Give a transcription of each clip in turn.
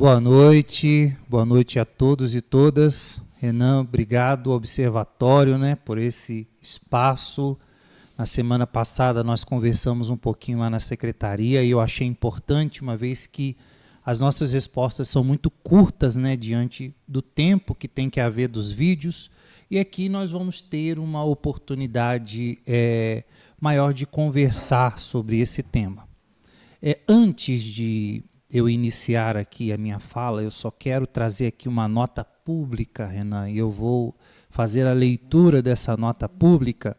Boa noite a todos e todas. Renan, obrigado ao Observatório, por esse espaço. Na semana passada nós conversamos um pouquinho lá na secretaria e eu achei importante, uma vez que as nossas respostas são muito curtas, diante do tempo que tem que haver dos vídeos, e aqui nós vamos ter uma oportunidade maior de conversar sobre esse tema. Antes de eu iniciar aqui a minha fala, eu só quero trazer aqui uma nota pública, Renan, e eu vou fazer a leitura dessa nota pública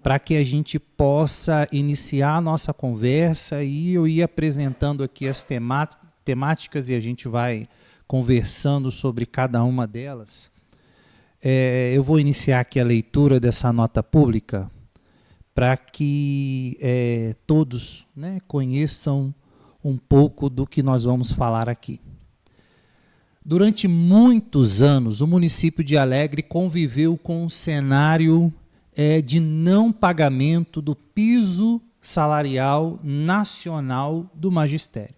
para que a gente possa iniciar a nossa conversa e eu ir apresentando aqui as temáticas e a gente vai conversando sobre cada uma delas. Eu vou iniciar aqui a leitura dessa nota pública para que todos conheçam um pouco do que nós vamos falar aqui. Durante muitos anos, o município de Alegre conviveu com um cenário de não pagamento do piso salarial nacional do magistério.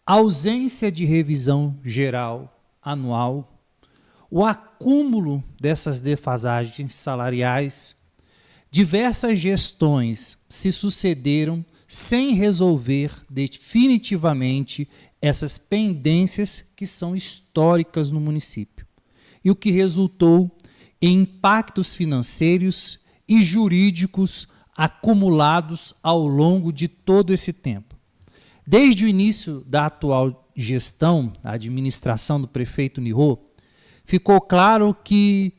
A ausência de revisão geral anual, o acúmulo dessas defasagens salariais, diversas gestões se sucederam sem resolver definitivamente essas pendências que são históricas no município, e o que resultou em impactos financeiros e jurídicos acumulados ao longo de todo esse tempo. Desde o início da atual gestão, a administração do prefeito Nirô, ficou claro que,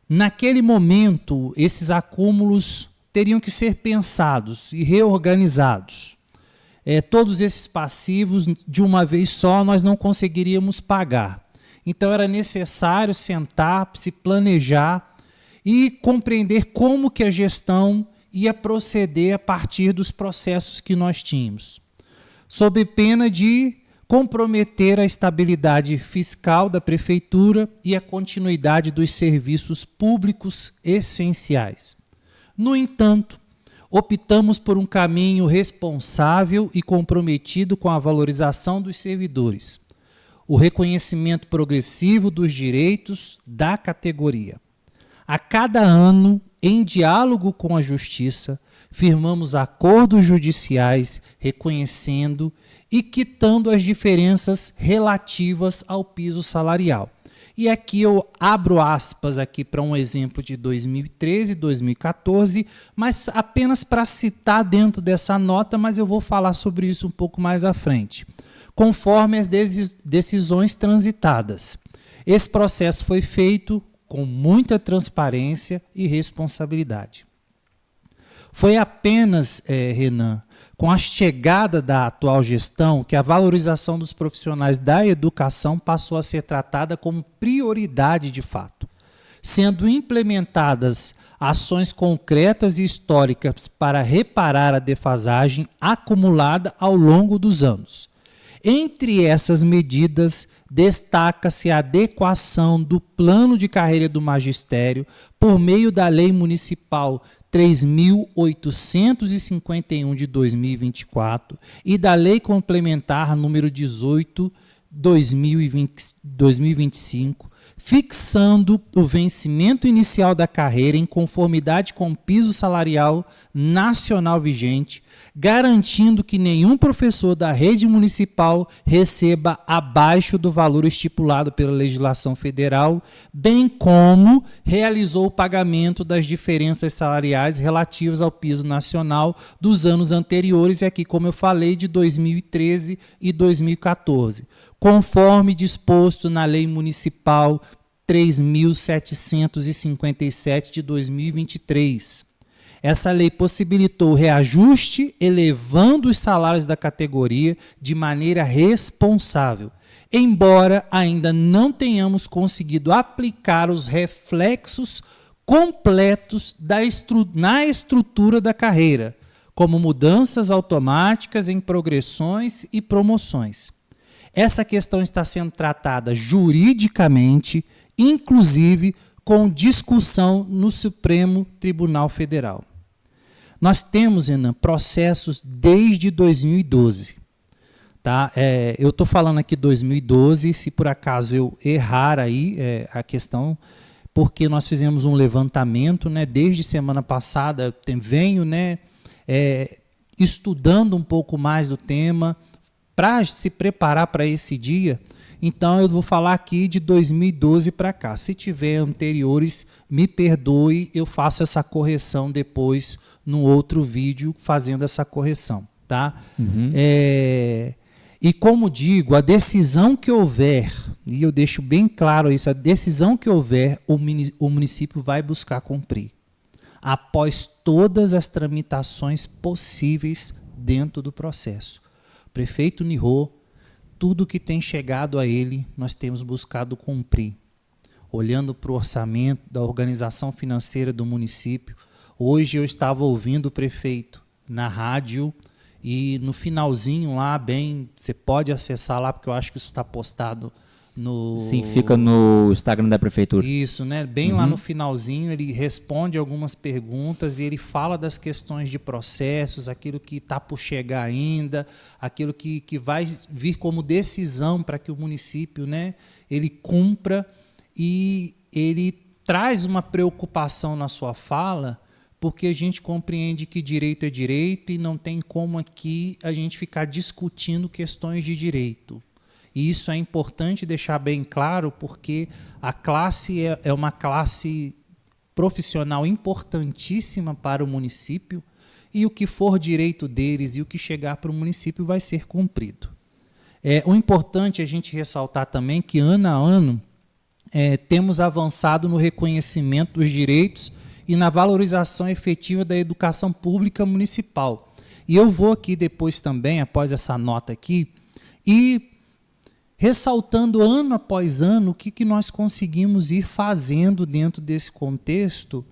naquele momento, esses acúmulos teriam que ser pensados e reorganizados. Todos esses passivos, de uma vez só, nós não conseguiríamos pagar. Então, era necessário sentar, se planejar e compreender como que a gestão ia proceder a partir dos processos que nós tínhamos, sob pena de comprometer a estabilidade fiscal da prefeitura e a continuidade dos serviços públicos essenciais. No entanto, optamos por um caminho responsável e comprometido com a valorização dos servidores, o reconhecimento progressivo dos direitos da categoria. A cada ano, em diálogo com a Justiça, firmamos acordos judiciais reconhecendo e quitando as diferenças relativas ao piso salarial. E aqui eu abro aspas aqui para um exemplo de 2013 e 2014, mas apenas para citar dentro dessa nota, mas eu vou falar sobre isso um pouco mais à frente. Conforme as decisões transitadas. Esse processo foi feito com muita transparência e responsabilidade. Foi apenas, Renan, com a chegada da atual gestão que a valorização dos profissionais da educação passou a ser tratada como prioridade de fato, sendo implementadas ações concretas e históricas para reparar a defasagem acumulada ao longo dos anos. Entre essas medidas, destaca-se a adequação do plano de carreira do magistério por meio da Lei Municipal 3.851 de 2024 e da Lei Complementar número 18, 2025, fixando o vencimento inicial da carreira em conformidade com o piso salarial nacional vigente, garantindo que nenhum professor da rede municipal receba abaixo do valor estipulado pela legislação federal, bem como realizou o pagamento das diferenças salariais relativas ao piso nacional dos anos anteriores, e aqui, como eu falei, de 2013 e 2014, conforme disposto na Lei Municipal 3.757 de 2023. Essa lei possibilitou o reajuste, elevando os salários da categoria de maneira responsável, embora ainda não tenhamos conseguido aplicar os reflexos completos na estrutura da carreira, como mudanças automáticas em progressões e promoções. Essa questão está sendo tratada juridicamente, inclusive com discussão no Supremo Tribunal Federal. Nós temos, Renan, processos desde 2012. Tá? Eu estou falando aqui 2012, se por acaso eu errar aí a questão, porque nós fizemos um levantamento, né, desde semana passada, venho, né, estudando um pouco mais do tema, para se preparar para esse dia. Então eu vou falar aqui de 2012 para cá. Se tiver anteriores, me perdoe, eu faço essa correção depois no outro vídeo fazendo essa correção, tá? Uhum. E como digo, a decisão que houver, e eu deixo bem claro isso, a decisão que houver, o município vai buscar cumprir, após todas as tramitações possíveis dentro do processo. O prefeito Nirô, tudo que tem chegado a ele, nós temos buscado cumprir. Olhando para o orçamento da organização financeira do município, hoje eu estava ouvindo o prefeito na rádio, e no finalzinho lá, você pode acessar lá, porque eu acho que isso está postado no... Sim, fica no Instagram da prefeitura. Isso, né? Bem lá no finalzinho, ele responde algumas perguntas e ele fala das questões de processos, aquilo que está por chegar ainda, aquilo que vai vir como decisão para que o município, né, ele cumpra, e ele traz uma preocupação na sua fala, porque a gente compreende que direito é direito e não tem como aqui a gente ficar discutindo questões de direito. E isso é importante deixar bem claro, porque a classe é uma classe profissional importantíssima para o município, e o que for direito deles e o que chegar para o município vai ser cumprido. O importante é a gente ressaltar também que, ano a ano, temos avançado no reconhecimento dos direitos e na valorização efetiva da educação pública municipal. E eu vou aqui depois também, após essa nota aqui, e ressaltando ano após ano o que nós conseguimos ir fazendo dentro desse contexto,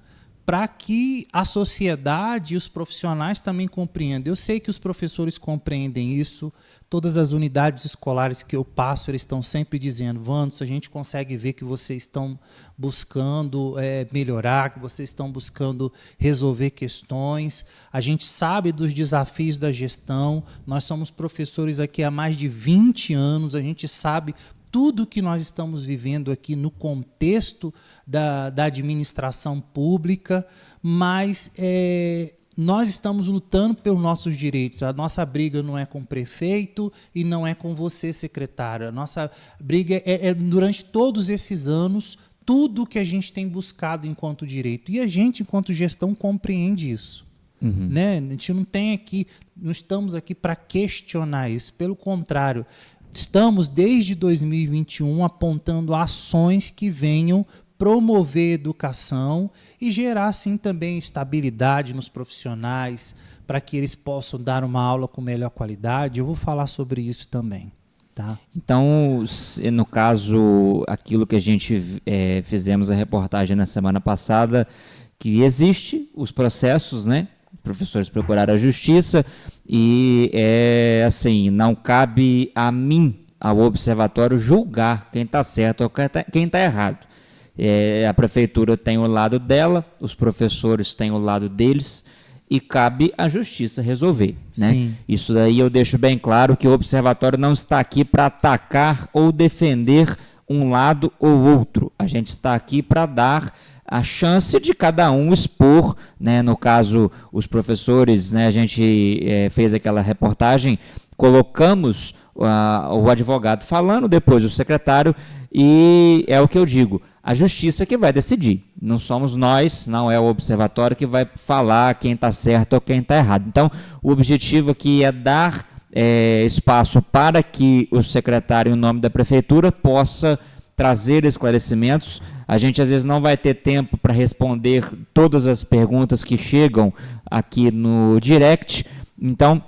para que a sociedade e os profissionais também compreendam. Eu sei que os professores compreendem isso, todas as unidades escolares que eu passo, eles estão sempre dizendo: Wanderson, a gente consegue ver que vocês estão buscando melhorar, que vocês estão buscando resolver questões, a gente sabe dos desafios da gestão, nós somos professores aqui há mais de 20 anos, a gente sabe tudo que nós estamos vivendo aqui no contexto da administração pública, mas nós estamos lutando pelos nossos direitos. A nossa briga não é com o prefeito e não é com você, secretário. A nossa briga é durante todos esses anos, tudo que a gente tem buscado enquanto direito. E a gente, enquanto gestão, compreende isso. Uhum. Né? A gente não estamos aqui para questionar isso, pelo contrário. Estamos, desde 2021, apontando ações que venham promover educação e gerar, assim, também estabilidade nos profissionais, para que eles possam dar uma aula com melhor qualidade. Eu vou falar sobre isso também. Tá? Então, no caso, aquilo que a gente fizemos a reportagem na semana passada, que existe os processos, né? Professores procuraram a justiça e, assim, não cabe a mim, ao observatório, julgar quem está certo ou quem está errado. A prefeitura tem o lado dela, os professores têm o lado deles e cabe à justiça resolver. Né? Sim. Isso daí eu deixo bem claro, que o observatório não está aqui para atacar ou defender um lado ou outro. A gente está aqui para dar a chance de cada um expor, né? No caso, os professores, né? A gente fez aquela reportagem, colocamos o advogado falando, depois o secretário, e é o que eu digo, a justiça que vai decidir, não somos nós, não é o observatório que vai falar quem está certo ou quem está errado. Então, o objetivo aqui é dar espaço para que o secretário, em nome da prefeitura, possa trazer esclarecimentos. A gente às vezes não vai ter tempo para responder todas as perguntas que chegam aqui no direct, então,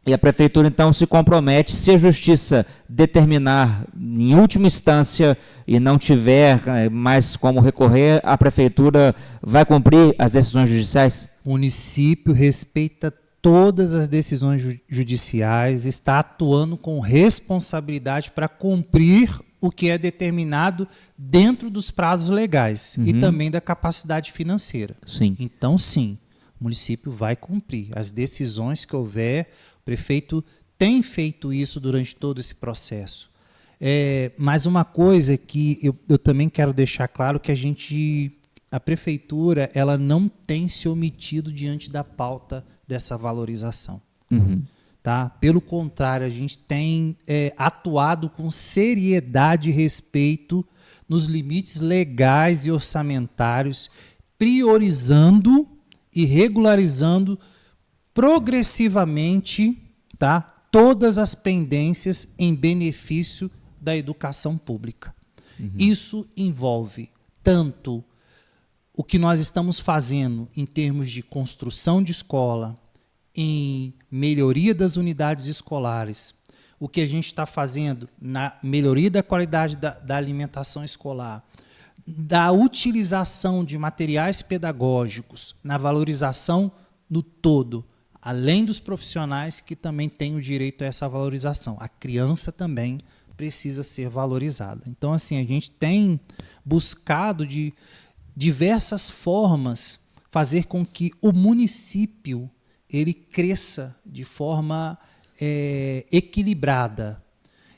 e a prefeitura então se compromete, se a justiça determinar em última instância e não tiver mais como recorrer, a prefeitura vai cumprir as decisões judiciais? O município respeita todas as decisões judiciais, está atuando com responsabilidade para cumprir o que é determinado dentro dos prazos legais e também da capacidade financeira. Sim. Então, sim, o município vai cumprir as decisões que houver. O prefeito tem feito isso durante todo esse processo. Mas uma coisa que eu também quero deixar claro que a prefeitura ela não tem se omitido diante da pauta dessa valorização. Uhum. Tá? Pelo contrário, a gente tem atuado com seriedade e respeito nos limites legais e orçamentários, priorizando e regularizando progressivamente, tá, todas as pendências em benefício da educação pública. Uhum. Isso envolve tanto o que nós estamos fazendo em termos de construção de escola, em melhoria das unidades escolares, o que a gente está fazendo na melhoria da qualidade da alimentação escolar, da utilização de materiais pedagógicos, na valorização no todo, além dos profissionais que também têm o direito a essa valorização. A criança também precisa ser valorizada. Então, assim, a gente tem buscado de diversas formas fazer com que o município ele cresça de forma equilibrada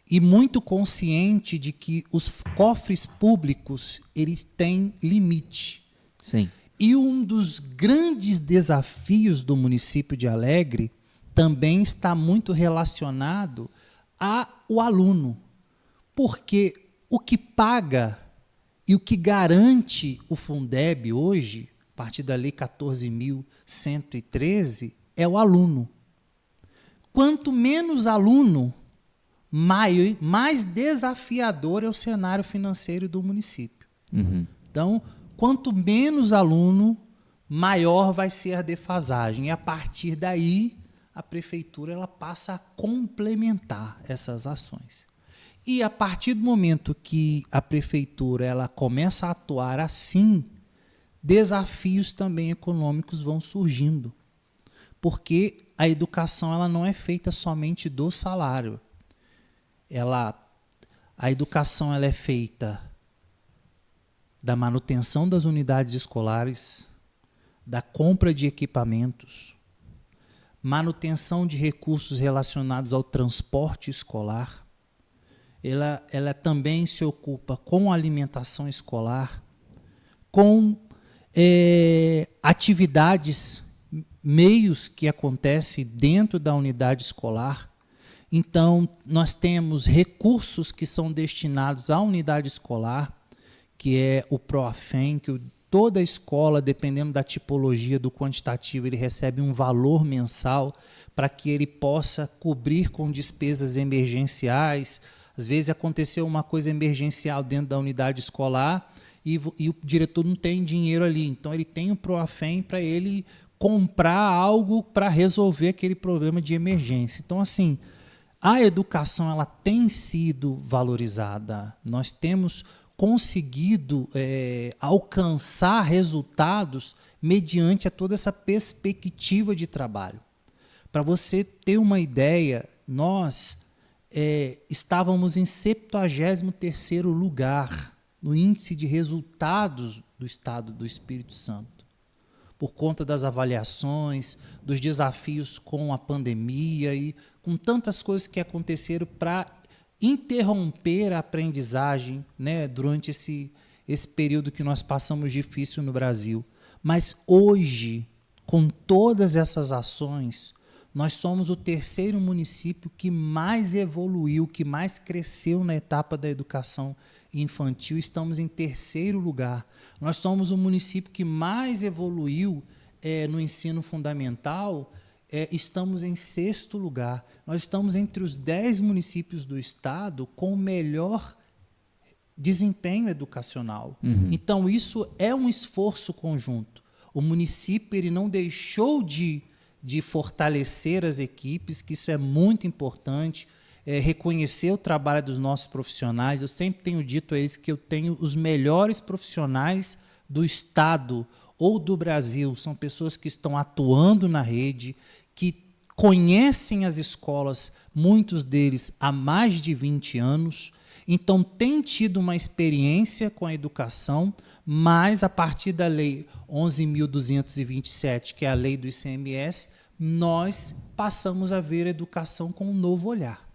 e muito consciente de que os cofres públicos eles têm limite. Sim. E um dos grandes desafios do município de Alegre também está muito relacionado ao aluno, porque o que paga e o que garante o Fundeb hoje, a partir da Lei 14.113, é o aluno. Quanto menos aluno, mais desafiador é o cenário financeiro do município. Uhum. Então, quanto menos aluno, maior vai ser a defasagem. E, a partir daí, a prefeitura ela passa a complementar essas ações. E, a partir do momento que a prefeitura ela começa a atuar assim, desafios também econômicos vão surgindo. Porque a educação ela não é feita somente do salário. A educação ela é feita da manutenção das unidades escolares, da compra de equipamentos, manutenção de recursos relacionados ao transporte escolar. Ela também se ocupa com a alimentação escolar, com atividades, meios que acontecem dentro da unidade escolar. Então, nós temos recursos que são destinados à unidade escolar, que é o PROAFEM, que toda escola, dependendo da tipologia do quantitativo, ele recebe um valor mensal para que ele possa cobrir com despesas emergenciais. Às vezes aconteceu uma coisa emergencial dentro da unidade escolar e o diretor não tem dinheiro ali. Então, ele tem o PROAFEM para ele comprar algo para resolver aquele problema de emergência. Então, assim, a educação ela tem sido valorizada. Nós temos conseguido alcançar resultados mediante a toda essa perspectiva de trabalho. Para você ter uma ideia, nós estávamos em 73º lugar no índice de resultados do Estado do Espírito Santo, por conta das avaliações, dos desafios com a pandemia e com tantas coisas que aconteceram para interromper a aprendizagem, né, durante esse período que nós passamos difícil no Brasil. Mas hoje, com todas essas ações, nós somos o 3º município que mais evoluiu, que mais cresceu na etapa da educação infantil. Estamos em 3º lugar. Nós somos o município que mais evoluiu no ensino fundamental. Estamos em 6º lugar. Nós estamos entre os 10 municípios do estado com o melhor desempenho educacional. Uhum. Então, isso é um esforço conjunto. O município ele não deixou de fortalecer as equipes, que isso é muito importante, reconhecer o trabalho dos nossos profissionais. Eu sempre tenho dito a eles que eu tenho os melhores profissionais do estado ou do Brasil. São pessoas que estão atuando na rede, que conhecem as escolas, muitos deles há mais de 20 anos, então têm tido uma experiência com a educação, mas a partir da Lei 11.227, que é a lei do ICMS, nós passamos a ver a educação com um novo olhar.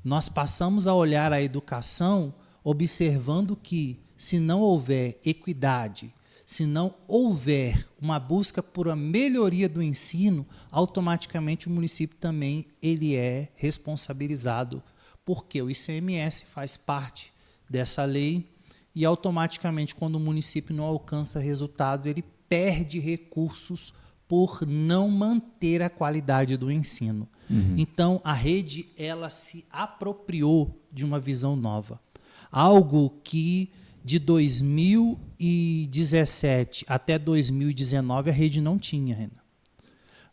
Nós passamos a olhar a educação observando que, se não houver equidade, se não houver uma busca por uma melhoria do ensino, automaticamente o município também ele é responsabilizado, porque o ICMS faz parte dessa lei e automaticamente, quando o município não alcança resultados, ele perde recursos por não manter a qualidade do ensino. Então, a rede ela se apropriou de uma visão nova. Algo que de 2017 até 2019 a rede não tinha, Renan.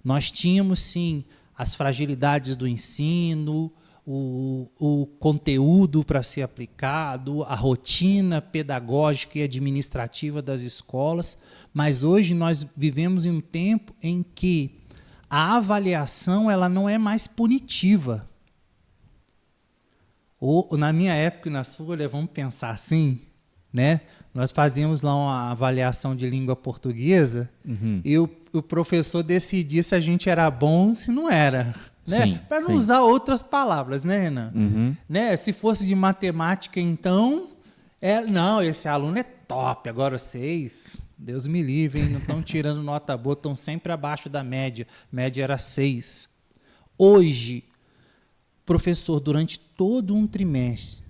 Nós tínhamos, sim, as fragilidades do ensino, o conteúdo para ser aplicado, a rotina pedagógica e administrativa das escolas, mas hoje nós vivemos em um tempo em que a avaliação ela não é mais punitiva. Ou, na minha época e na sua, vamos pensar assim, né? Nós fazíamos lá uma avaliação de língua portuguesa e o professor decidia se a gente era bom ou se não era. Né? Para não usar outras palavras, né, Renan? Né? Se fosse de matemática, então, não, esse aluno é top, agora 6, Deus me livre, hein? Não estão tirando nota boa, estão sempre abaixo da média. Média era 6. Hoje, o professor, durante todo um trimestre,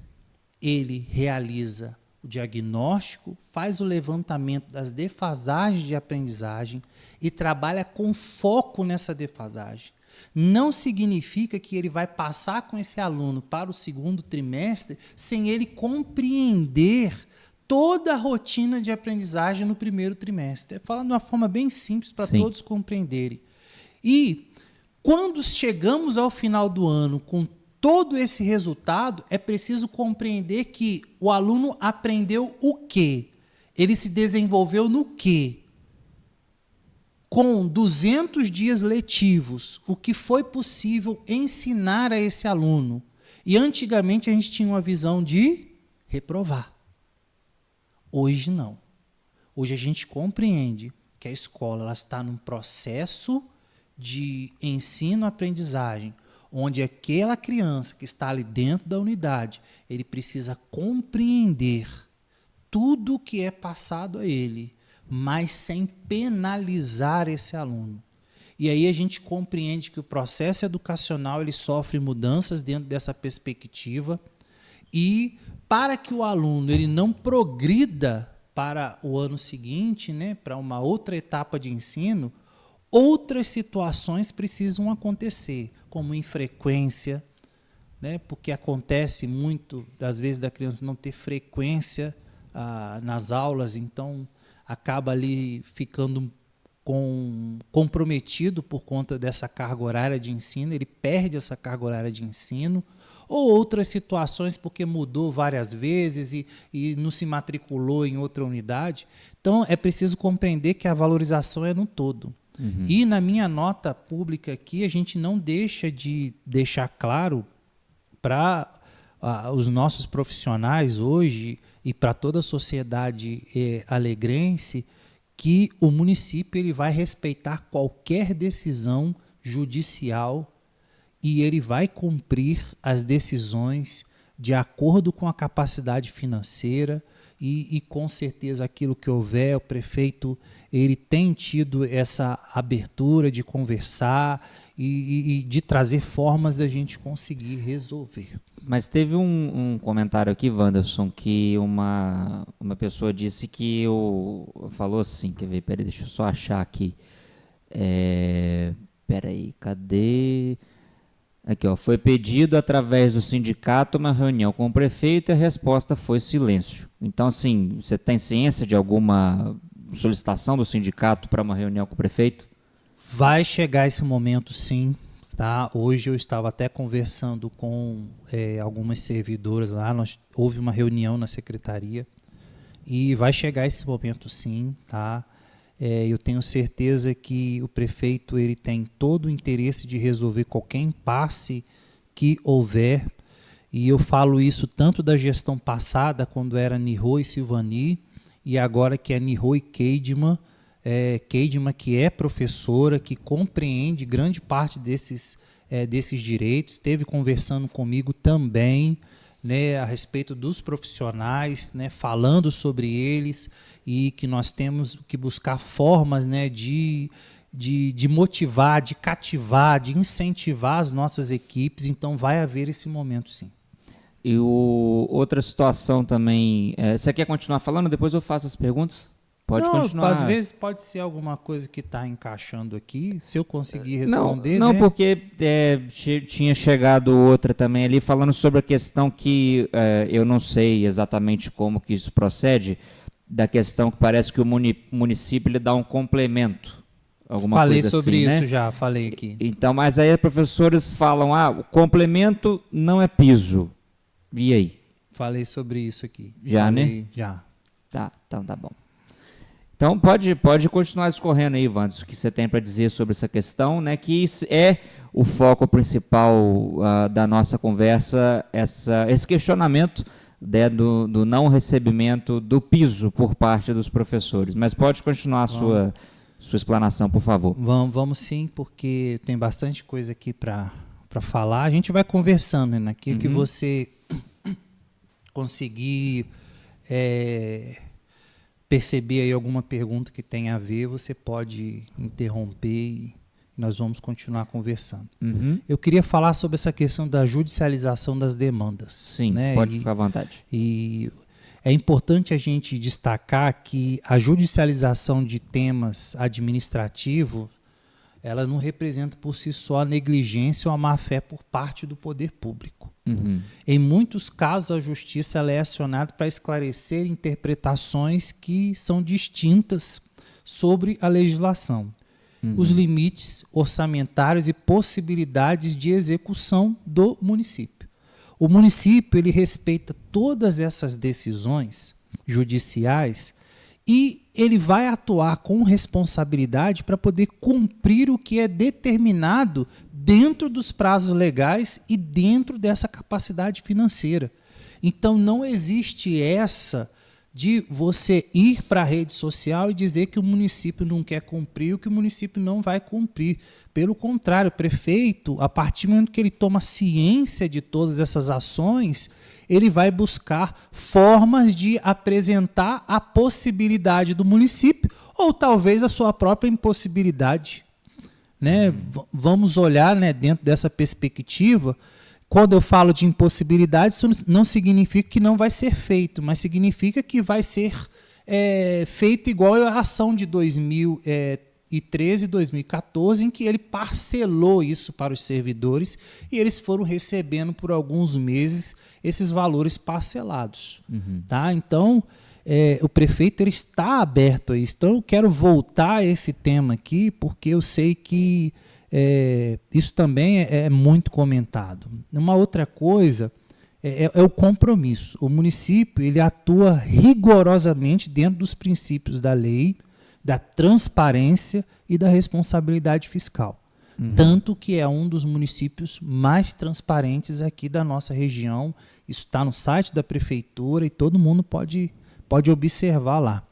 ele realiza o diagnóstico, faz o levantamento das defasagens de aprendizagem e trabalha com foco nessa defasagem. Não significa que ele vai passar com esse aluno para o segundo trimestre sem ele compreender toda a rotina de aprendizagem no primeiro trimestre. Falando de uma forma bem simples para todos compreenderem. E quando chegamos ao final do ano com todo esse resultado, é preciso compreender que o aluno aprendeu o quê? Ele se desenvolveu no quê? Com 200 dias letivos, o que foi possível ensinar a esse aluno? E antigamente a gente tinha uma visão de reprovar. Hoje não. Hoje a gente compreende que a escola ela está num processo de ensino-aprendizagem, onde aquela criança que está ali dentro da unidade, ele precisa compreender tudo o que é passado a ele, mas sem penalizar esse aluno. E aí a gente compreende que o processo educacional ele sofre mudanças dentro dessa perspectiva e para que o aluno ele não progrida para o ano seguinte, né, para uma outra etapa de ensino, outras situações precisam acontecer, como infrequência, né, porque acontece muito, das vezes, da criança não ter frequência nas aulas, então acaba ali ficando comprometido por conta dessa carga horária de ensino, ele perde essa carga horária de ensino, ou outras situações porque mudou várias vezes e não se matriculou em outra unidade. Então, é preciso compreender que a valorização é no todo. E na minha nota pública aqui, a gente não deixa de deixar claro para os nossos profissionais hoje e para toda a sociedade alegrense que o município ele vai respeitar qualquer decisão judicial e ele vai cumprir as decisões de acordo com a capacidade financeira e com certeza aquilo que houver, o prefeito ele tem tido essa abertura de conversar e de trazer formas da gente conseguir resolver. Mas teve um comentário aqui, Wanderson, que uma pessoa disse que falou assim, quer ver, peraí, deixa eu só achar aqui. Peraí, cadê? Aqui, ó, foi pedido através do sindicato uma reunião com o prefeito e a resposta foi silêncio. Então, assim, você tem ciência de alguma solicitação do sindicato para uma reunião com o prefeito? Vai chegar esse momento, sim. Tá? Hoje eu estava até conversando com algumas servidoras lá, houve uma reunião na secretaria e vai chegar esse momento, sim. Tá? Eu tenho certeza que o prefeito ele tem todo o interesse de resolver qualquer impasse que houver, e eu falo isso tanto da gestão passada, quando era Nirô e Silvani, e agora que é Nirô e Keidman, Keidman, que é professora, que compreende grande parte desses direitos, esteve conversando comigo também, né, a respeito dos profissionais, né, falando sobre eles, e que nós temos que buscar formas, né, de motivar, de cativar, de incentivar as nossas equipes. Então vai haver esse momento, sim. E outra situação também, você quer continuar falando? Depois eu faço as perguntas? Pode continuar. Às vezes pode ser alguma coisa que está encaixando aqui, se eu conseguir responder. Não, né? porque tinha chegado outra também ali falando sobre a questão que eu não sei exatamente como que isso procede, da questão que parece que o município ele dá um complemento. Falei coisa sobre assim, isso, né? já falei aqui. Então, mas aí os professores falam, o complemento não é piso. E aí? Falei sobre isso aqui. Já, né? Já. Tá, então tá bom. Então pode continuar discorrendo aí, Wanderson, o que você tem para dizer sobre essa questão, né? Que é o foco principal da nossa conversa, esse questionamento, né, do não recebimento do piso por parte dos professores. Mas pode continuar a sua explanação, por favor. Vamos sim, porque tem bastante coisa aqui para falar. A gente vai conversando, né? Naquilo que você conseguir perceber aí alguma pergunta que tenha a ver, você pode interromper e nós vamos continuar conversando. Eu queria falar sobre essa questão da judicialização das demandas. Sim, né? Pode ficar à vontade. E é importante a gente destacar que a judicialização de temas administrativos, ela não representa por si só a negligência ou a má-fé por parte do poder público. Em muitos casos, a justiça ela é acionada para esclarecer interpretações que são distintas sobre a legislação, os limites orçamentários e possibilidades de execução do município. O município ele respeita todas essas decisões judiciais e ele vai atuar com responsabilidade para poder cumprir o que é determinado dentro dos prazos legais e dentro dessa capacidade financeira. Então não existe essa de você ir para a rede social e dizer que o município não quer cumprir ou que o município não vai cumprir. Pelo contrário, o prefeito, a partir do momento que ele toma ciência de todas essas ações, ele vai buscar formas de apresentar a possibilidade do município ou talvez a sua própria impossibilidade. Né? Vamos olhar, né, dentro dessa perspectiva. Quando eu falo de impossibilidade, isso não significa que não vai ser feito, mas significa que vai ser feito igual a ação de 2013 e 2014, em que ele parcelou isso para os servidores e eles foram recebendo por alguns meses esses valores parcelados. Tá? Então, o prefeito ele está aberto a isso. Então, eu quero voltar a esse tema aqui, porque eu sei que isso também é muito comentado. Uma outra coisa é o compromisso. O município ele atua rigorosamente dentro dos princípios da lei, da transparência e da responsabilidade fiscal. Tanto que é um dos municípios mais transparentes aqui da nossa região. Isso está no site da prefeitura e todo mundo pode observar lá.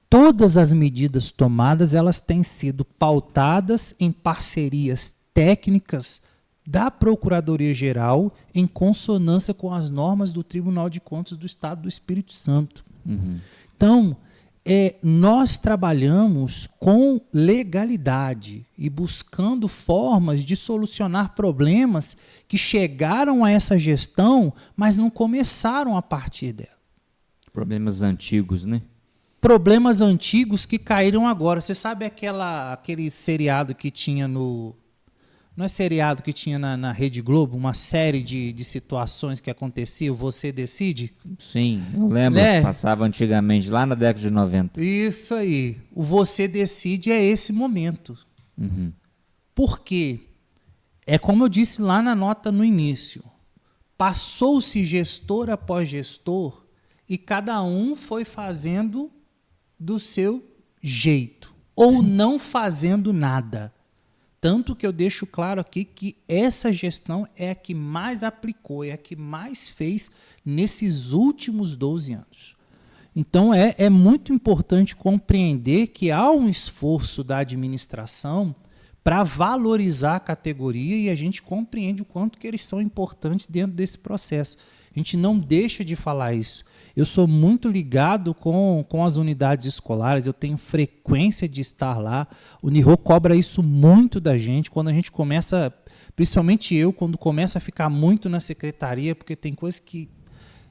Todas as medidas tomadas, elas têm sido pautadas em parcerias técnicas da Procuradoria-Geral em consonância com as normas do Tribunal de Contas do Estado do Espírito Santo. Então, nós trabalhamos com legalidade e buscando formas de solucionar problemas que chegaram a essa gestão, mas não começaram a partir dela. Problemas antigos, né? Problemas antigos que caíram agora. Você sabe aquele seriado que tinha no... Não é seriado que tinha na Rede Globo? Uma série de situações que aconteciam, Você Decide? Sim, eu lembro. Né? Passava antigamente, lá na década de 90. Isso aí. O Você Decide é esse momento. Por quê? É como eu disse lá na nota no início. Passou-se gestor após gestor e cada um foi fazendo do seu jeito, ou não fazendo nada. Tanto que eu deixo claro aqui que essa gestão é a que mais aplicou, é a que mais fez nesses últimos 12 anos. Então, é muito importante compreender que há um esforço da administração para valorizar a categoria e a gente compreende o quanto que eles são importantes dentro desse processo. A gente não deixa de falar isso. Eu sou muito ligado com as unidades escolares, eu tenho frequência de estar lá. O NIRO cobra isso muito da gente, quando a gente começa, principalmente eu, quando começa a ficar muito na secretaria, porque tem coisas que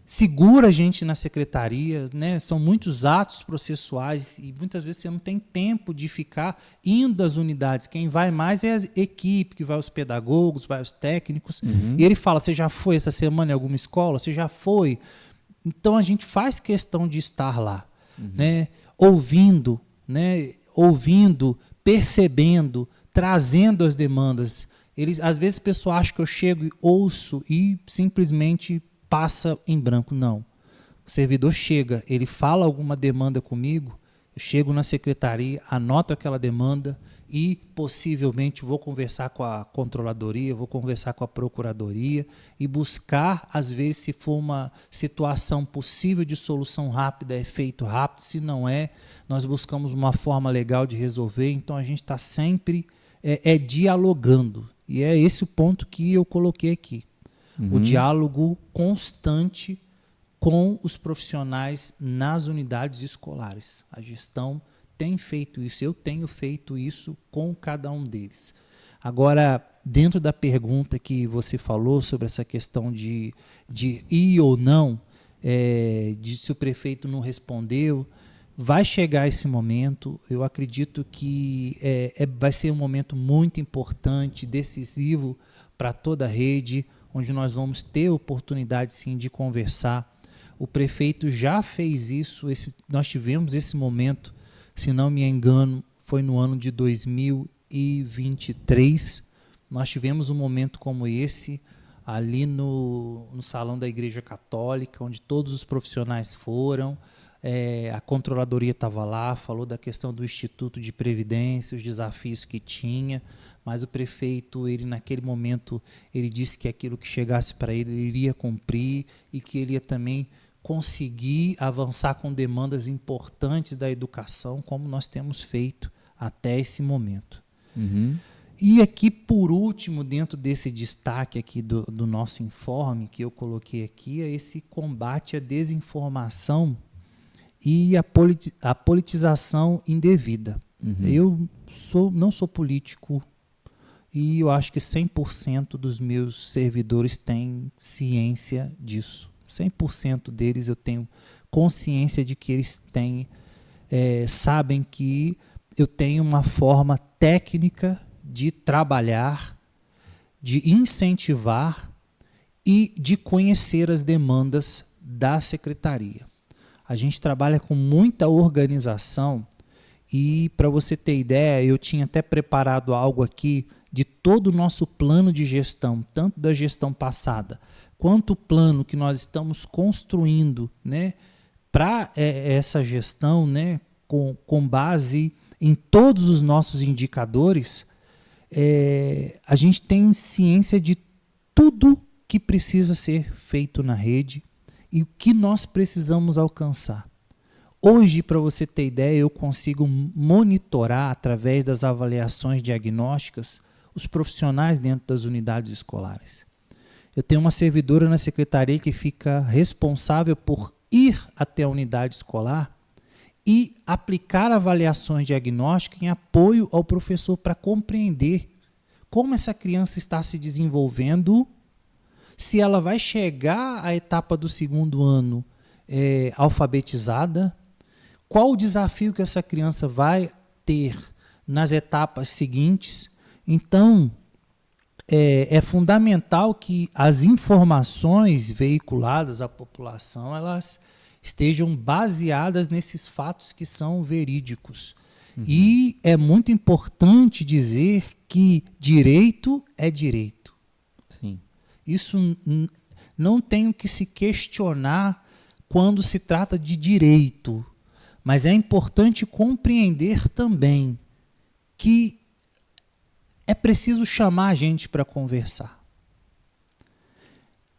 segura a gente na secretaria, né? São muitos atos processuais e muitas vezes você não tem tempo de ficar indo às unidades. Quem vai mais é a equipe, que vai os pedagogos, vai os técnicos. E ele fala, você já foi essa semana em alguma escola? Você já foi? Então a gente faz questão de estar lá, né? Ouvindo, percebendo, trazendo as demandas. Às vezes a pessoa acha que eu chego e ouço e simplesmente passa em branco. Não. O servidor chega, ele fala alguma demanda comigo, eu chego na secretaria, anoto aquela demanda e possivelmente vou conversar com a controladoria, vou conversar com a procuradoria e buscar, às vezes, se for uma situação possível de solução rápida, efeito rápido, se não é, nós buscamos uma forma legal de resolver, então a gente está sempre dialogando. E é esse o ponto que eu coloquei aqui. O diálogo constante com os profissionais nas unidades escolares. A gestão tem feito isso, eu tenho feito isso com cada um deles. Agora, dentro da pergunta que você falou sobre essa questão de ir ou não, de se o prefeito não respondeu, vai chegar esse momento, eu acredito que vai ser um momento muito importante, decisivo para toda a rede, onde nós vamos ter oportunidade, sim, de conversar. O prefeito já fez isso, nós tivemos esse momento, se não me engano, foi no ano de 2023, nós tivemos um momento como esse, ali no salão da Igreja Católica, onde todos os profissionais foram, a controladoria estava lá, falou da questão do Instituto de Previdência, os desafios que tinha, mas o prefeito, ele naquele momento, ele disse que aquilo que chegasse para ele iria cumprir e que ele ia também conseguir avançar com demandas importantes da educação, como nós temos feito até esse momento. E aqui, por último, dentro desse destaque aqui do nosso informe, que eu coloquei aqui, é esse combate à desinformação e a politização indevida. Eu não sou político e eu acho que 100% dos meus servidores têm ciência disso. 100% deles eu tenho consciência de que eles sabem que eu tenho uma forma técnica de trabalhar, de incentivar e de conhecer as demandas da secretaria. A gente trabalha com muita organização e, para você ter ideia, eu tinha até preparado algo aqui de todo o nosso plano de gestão, tanto da gestão passada, quanto o plano que nós estamos construindo, né, para essa gestão, né, com base em todos os nossos indicadores. A gente tem ciência de tudo que precisa ser feito na rede e o que nós precisamos alcançar. Hoje, para você ter ideia, eu consigo monitorar, através das avaliações diagnósticas, os profissionais dentro das unidades escolares. Eu tenho uma servidora na secretaria que fica responsável por ir até a unidade escolar e aplicar avaliações diagnósticas em apoio ao professor para compreender como essa criança está se desenvolvendo, se ela vai chegar à etapa do segundo ano alfabetizada, qual o desafio que essa criança vai ter nas etapas seguintes. Então, é fundamental que as informações veiculadas à população elas estejam baseadas nesses fatos que são verídicos. E é muito importante dizer que direito é direito. Sim. Isso não tem que se questionar quando se trata de direito, mas é importante compreender também que é preciso chamar a gente para conversar.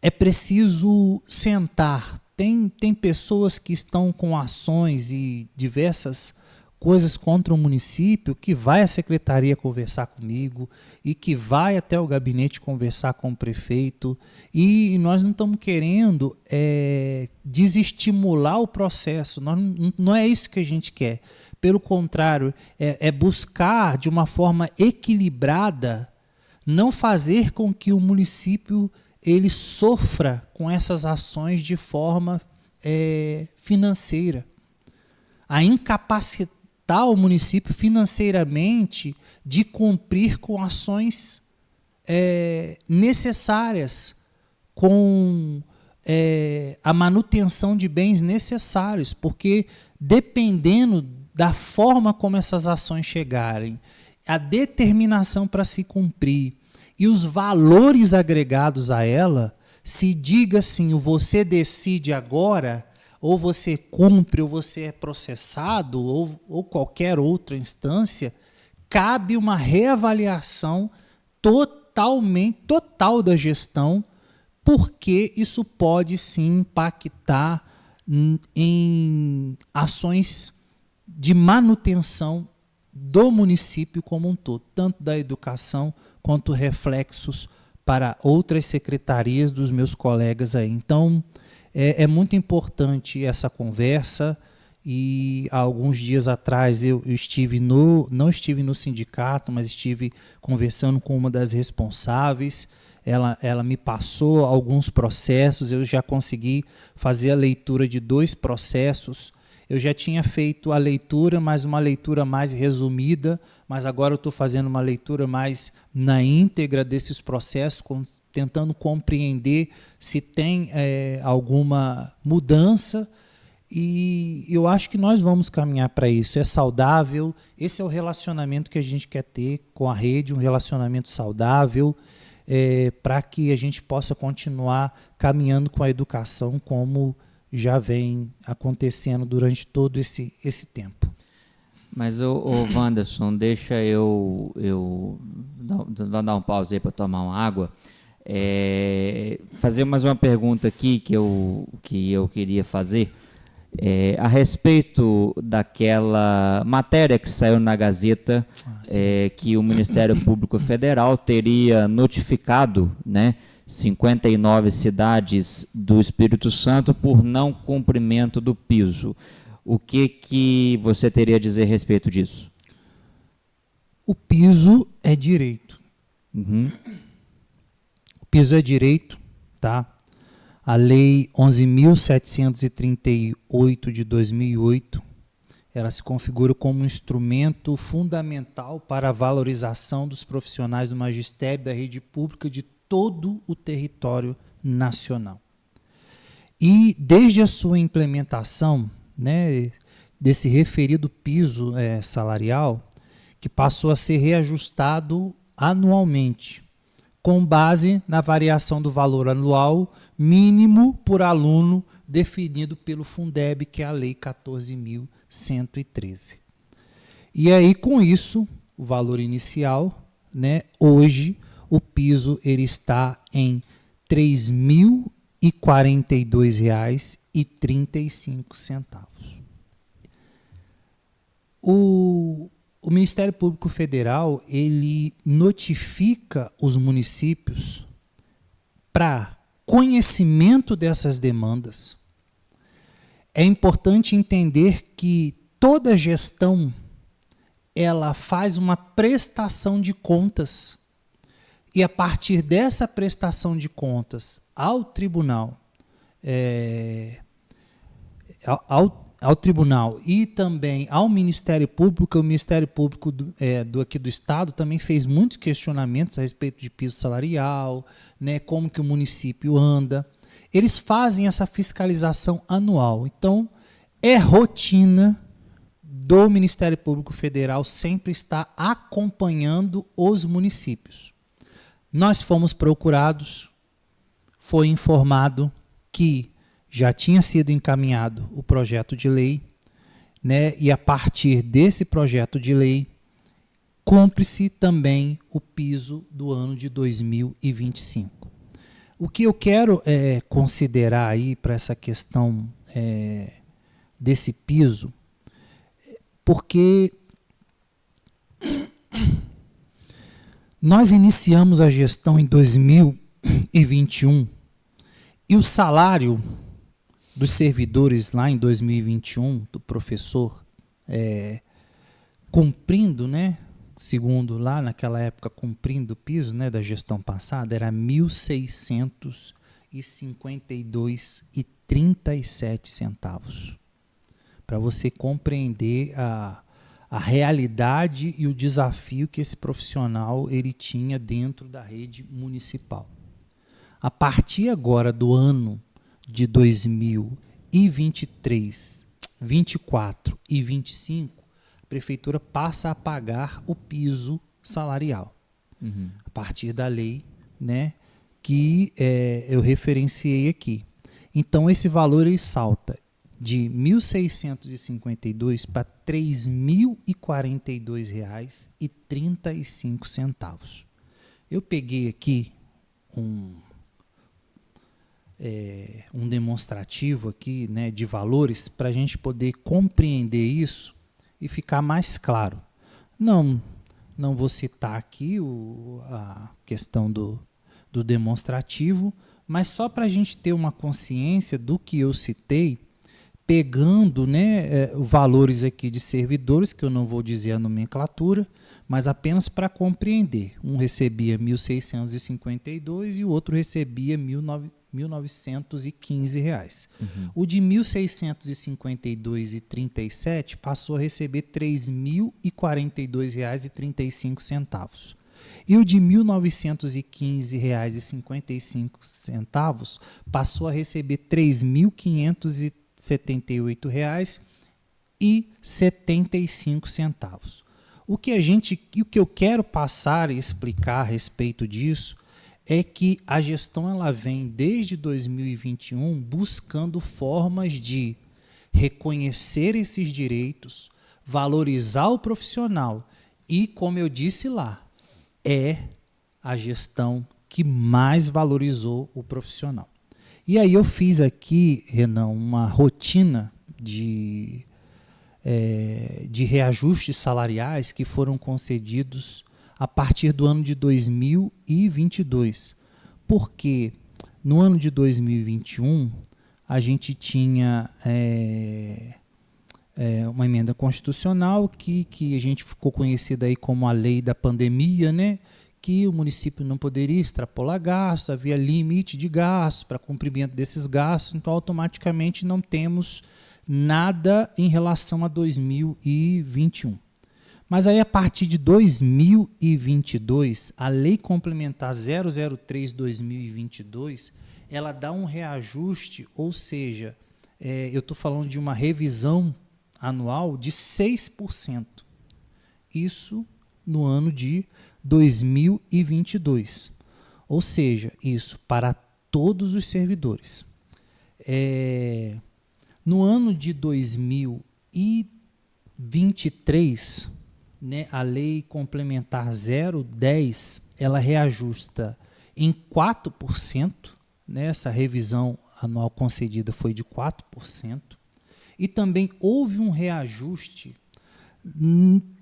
É preciso sentar, Tem pessoas que estão com ações e diversas coisas contra o município que vai à secretaria conversar comigo e que vai até o gabinete conversar com o prefeito, e nós não estamos querendo desestimular o processo, não é isso que a gente quer. Pelo contrário, é buscar de uma forma equilibrada não fazer com que o município ele sofra com essas ações de forma financeira, a incapacitar o município financeiramente de cumprir com ações necessárias, com a manutenção de bens necessários, porque dependendo da forma como essas ações chegarem, a determinação para se cumprir e os valores agregados a ela, se diga assim, você decide agora, ou você cumpre, ou você é processado, ou qualquer outra instância, cabe uma reavaliação total da gestão, porque isso pode sim impactar em ações de manutenção do município como um todo, tanto da educação quanto reflexos para outras secretarias dos meus colegas aí. Então, é muito importante essa conversa, e há alguns dias atrás eu não estive no sindicato, mas estive conversando com uma das responsáveis. Ela me passou alguns processos, eu já consegui fazer a leitura de 2 processos. Eu já tinha feito a leitura, mas uma leitura mais resumida, mas agora eu estou fazendo uma leitura mais na íntegra desses processos, tentando compreender se tem alguma mudança, e eu acho que nós vamos caminhar para isso. É saudável, esse é o relacionamento que a gente quer ter com a rede, um relacionamento saudável, para que a gente possa continuar caminhando com a educação como já vem acontecendo durante todo esse tempo. Mas, Wanderson, deixa eu dar um pause aí para tomar uma água. Fazer mais uma pergunta aqui que eu queria fazer. A respeito daquela matéria que saiu na Gazeta, que o Ministério Público Federal teria notificado, né, 59 cidades do Espírito Santo por não cumprimento do piso. O que você teria a dizer a respeito disso? O piso é direito. Uhum. O piso é direito, tá? A Lei 11.738 de 2008, ela se configura como um instrumento fundamental para a valorização dos profissionais do magistério da rede pública de todo o território nacional. E desde a sua implementação, né, desse referido piso salarial, que passou a ser reajustado anualmente, com base na variação do valor anual mínimo por aluno definido pelo Fundeb, que é a Lei 14.113. E aí, com isso, o valor inicial, né, hoje, o piso ele está em R$ 3.042,35. O Ministério Público Federal ele notifica os municípios para conhecimento dessas demandas. É importante entender que toda gestão ela faz uma prestação de contas, e a partir dessa prestação de contas ao tribunal, ao tribunal e também ao Ministério Público, o Ministério Público aqui do Estado também fez muitos questionamentos a respeito de piso salarial, né, como que o município anda. Eles fazem essa fiscalização anual. Então, é rotina do Ministério Público Federal sempre estar acompanhando os municípios. Nós fomos procurados, foi informado que já tinha sido encaminhado o projeto de lei, né, e a partir desse projeto de lei, cumpre-se também o piso do ano de 2025. O que eu quero considerar aí para essa questão desse piso, porque nós iniciamos a gestão em 2021 e o salário dos servidores lá em 2021, do professor, cumprindo, né, segundo lá naquela época, cumprindo o piso, né, da gestão passada, era R$ 1.652,37. Para você compreender a realidade e o desafio que esse profissional ele tinha dentro da rede municipal. A partir agora do ano de 2023, 24 e 25, a prefeitura passa a pagar o piso salarial. A partir da lei, né, que eu referenciei aqui. Então, esse valor ele salta de R$ 1.652 para R$ 3.042,35. Eu peguei aqui um demonstrativo aqui, né, de valores para a gente poder compreender isso e ficar mais claro. Não vou citar aqui a questão do demonstrativo, mas só para a gente ter uma consciência do que eu citei, pegando, né, valores aqui de servidores, que eu não vou dizer a nomenclatura, mas apenas para compreender. Um recebia 1.652 e o outro recebia R$ 1.915. O de 1.652,37 passou a receber R$ 3.042,35. E o de R$ 1.915,55 passou a receber R$ 3.578,75. O que eu quero passar e explicar a respeito disso é que a gestão ela vem desde 2021 buscando formas de reconhecer esses direitos, valorizar o profissional e, como eu disse lá, é a gestão que mais valorizou o profissional. E aí eu fiz aqui, Renan, uma rotina de reajustes salariais que foram concedidos a partir do ano de 2022. Porque no ano de 2021 a gente tinha uma emenda constitucional que a gente ficou conhecida aí como a lei da pandemia, né? Que o município não poderia extrapolar gastos, havia limite de gastos para cumprimento desses gastos, então automaticamente não temos nada em relação a 2021. Mas aí a partir de 2022, a Lei Complementar 003/2022, ela dá um reajuste, ou seja, eu estou falando de uma revisão anual de 6%. Isso no ano de 2022. Ou seja, isso para todos os servidores. No ano de 2023, né, a Lei Complementar 010, ela reajusta em 4%, né, essa revisão anual concedida foi de 4%, e também houve um reajuste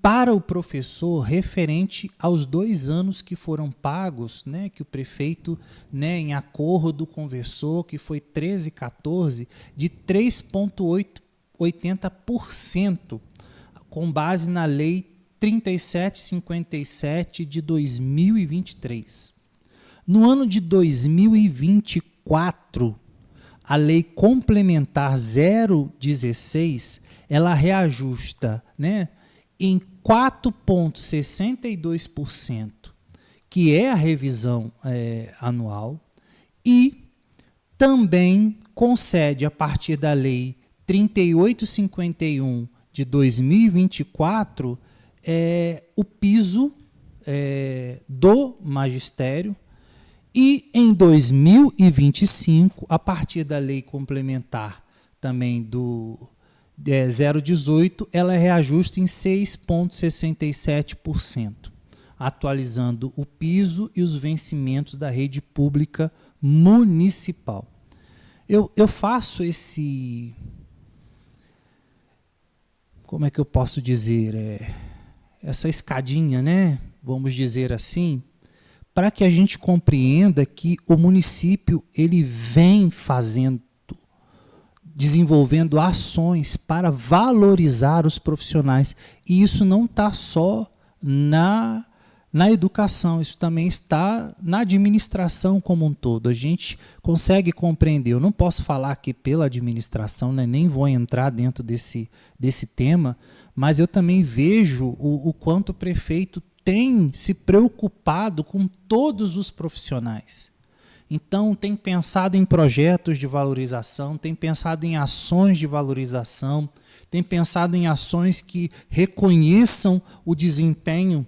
para o professor referente aos 2 anos que foram pagos, né, que o prefeito, né, em acordo conversou, que foi 13 e 14, de 3,80%, com base na Lei 3757 de 2023. No ano de 2024, a Lei Complementar 016, ela reajusta, né, em 4,62%, que é a revisão anual, e também concede, a partir da Lei 3851 de 2024, o piso do magistério, e em 2025, a partir da Lei Complementar também do 018, ela reajusta em 6,67%. atualizando o piso e os vencimentos da rede pública municipal. Eu faço esse... Como é que eu posso dizer? Essa escadinha, né? Vamos dizer assim, para que a gente compreenda que o município ele vem desenvolvendo ações para valorizar os profissionais. E isso não está só na educação, isso também está na administração como um todo. A gente consegue compreender. Eu não posso falar aqui pela administração, né, nem vou entrar dentro desse tema, mas eu também vejo o quanto o prefeito tem se preocupado com todos os profissionais. Então, tem pensado em projetos de valorização, tem pensado em ações de valorização, tem pensado em ações que reconheçam o desempenho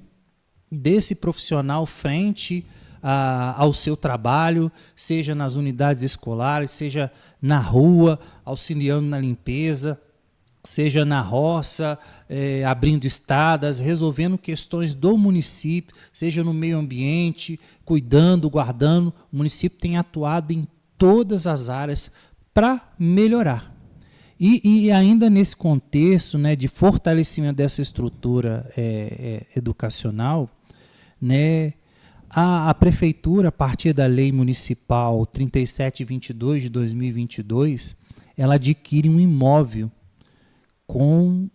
desse profissional frente ao seu trabalho, seja nas unidades escolares, seja na rua, auxiliando na limpeza, seja na roça, abrindo estradas, resolvendo questões do município, seja no meio ambiente, cuidando, guardando. O município tem atuado em todas as áreas para melhorar. E ainda nesse contexto, né, de fortalecimento dessa estrutura educacional, né, a Prefeitura, a partir da Lei Municipal 3722 de 2022, ela adquire um imóvel com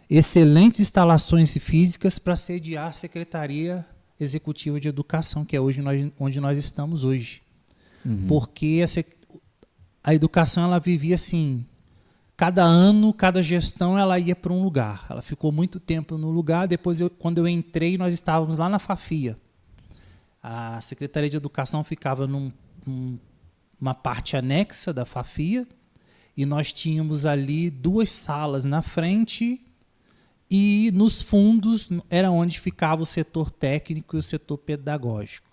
excelentes instalações físicas para sediar a Secretaria Executiva de Educação, que é onde nós estamos hoje. Uhum. Porque a educação ela vivia assim, cada ano, cada gestão ela ia para um lugar. Ela ficou muito tempo no lugar, depois quando eu entrei, nós estávamos lá na Fafia. A Secretaria de Educação ficava numa parte anexa da Fafia, e nós tínhamos ali 2 salas na frente e nos fundos era onde ficava o setor técnico e o setor pedagógico.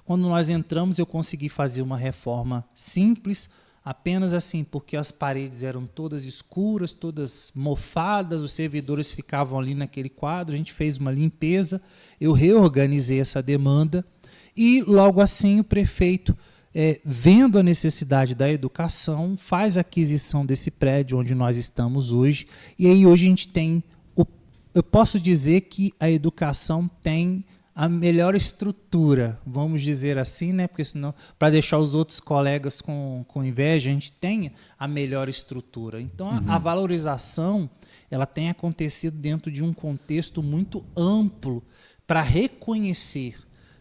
Quando nós entramos, eu consegui fazer uma reforma simples, apenas assim, porque as paredes eram todas escuras, todas mofadas, os servidores ficavam ali naquele quadro, a gente fez uma limpeza, eu reorganizei essa demanda e logo assim o prefeito, vendo a necessidade da educação, faz a aquisição desse prédio onde nós estamos hoje, e aí hoje a gente tem, eu posso dizer que a educação tem a melhor estrutura, vamos dizer assim, né? Porque senão, para deixar os outros colegas com inveja, a gente tem a melhor estrutura. Então, a valorização ela tem acontecido dentro de um contexto muito amplo para reconhecer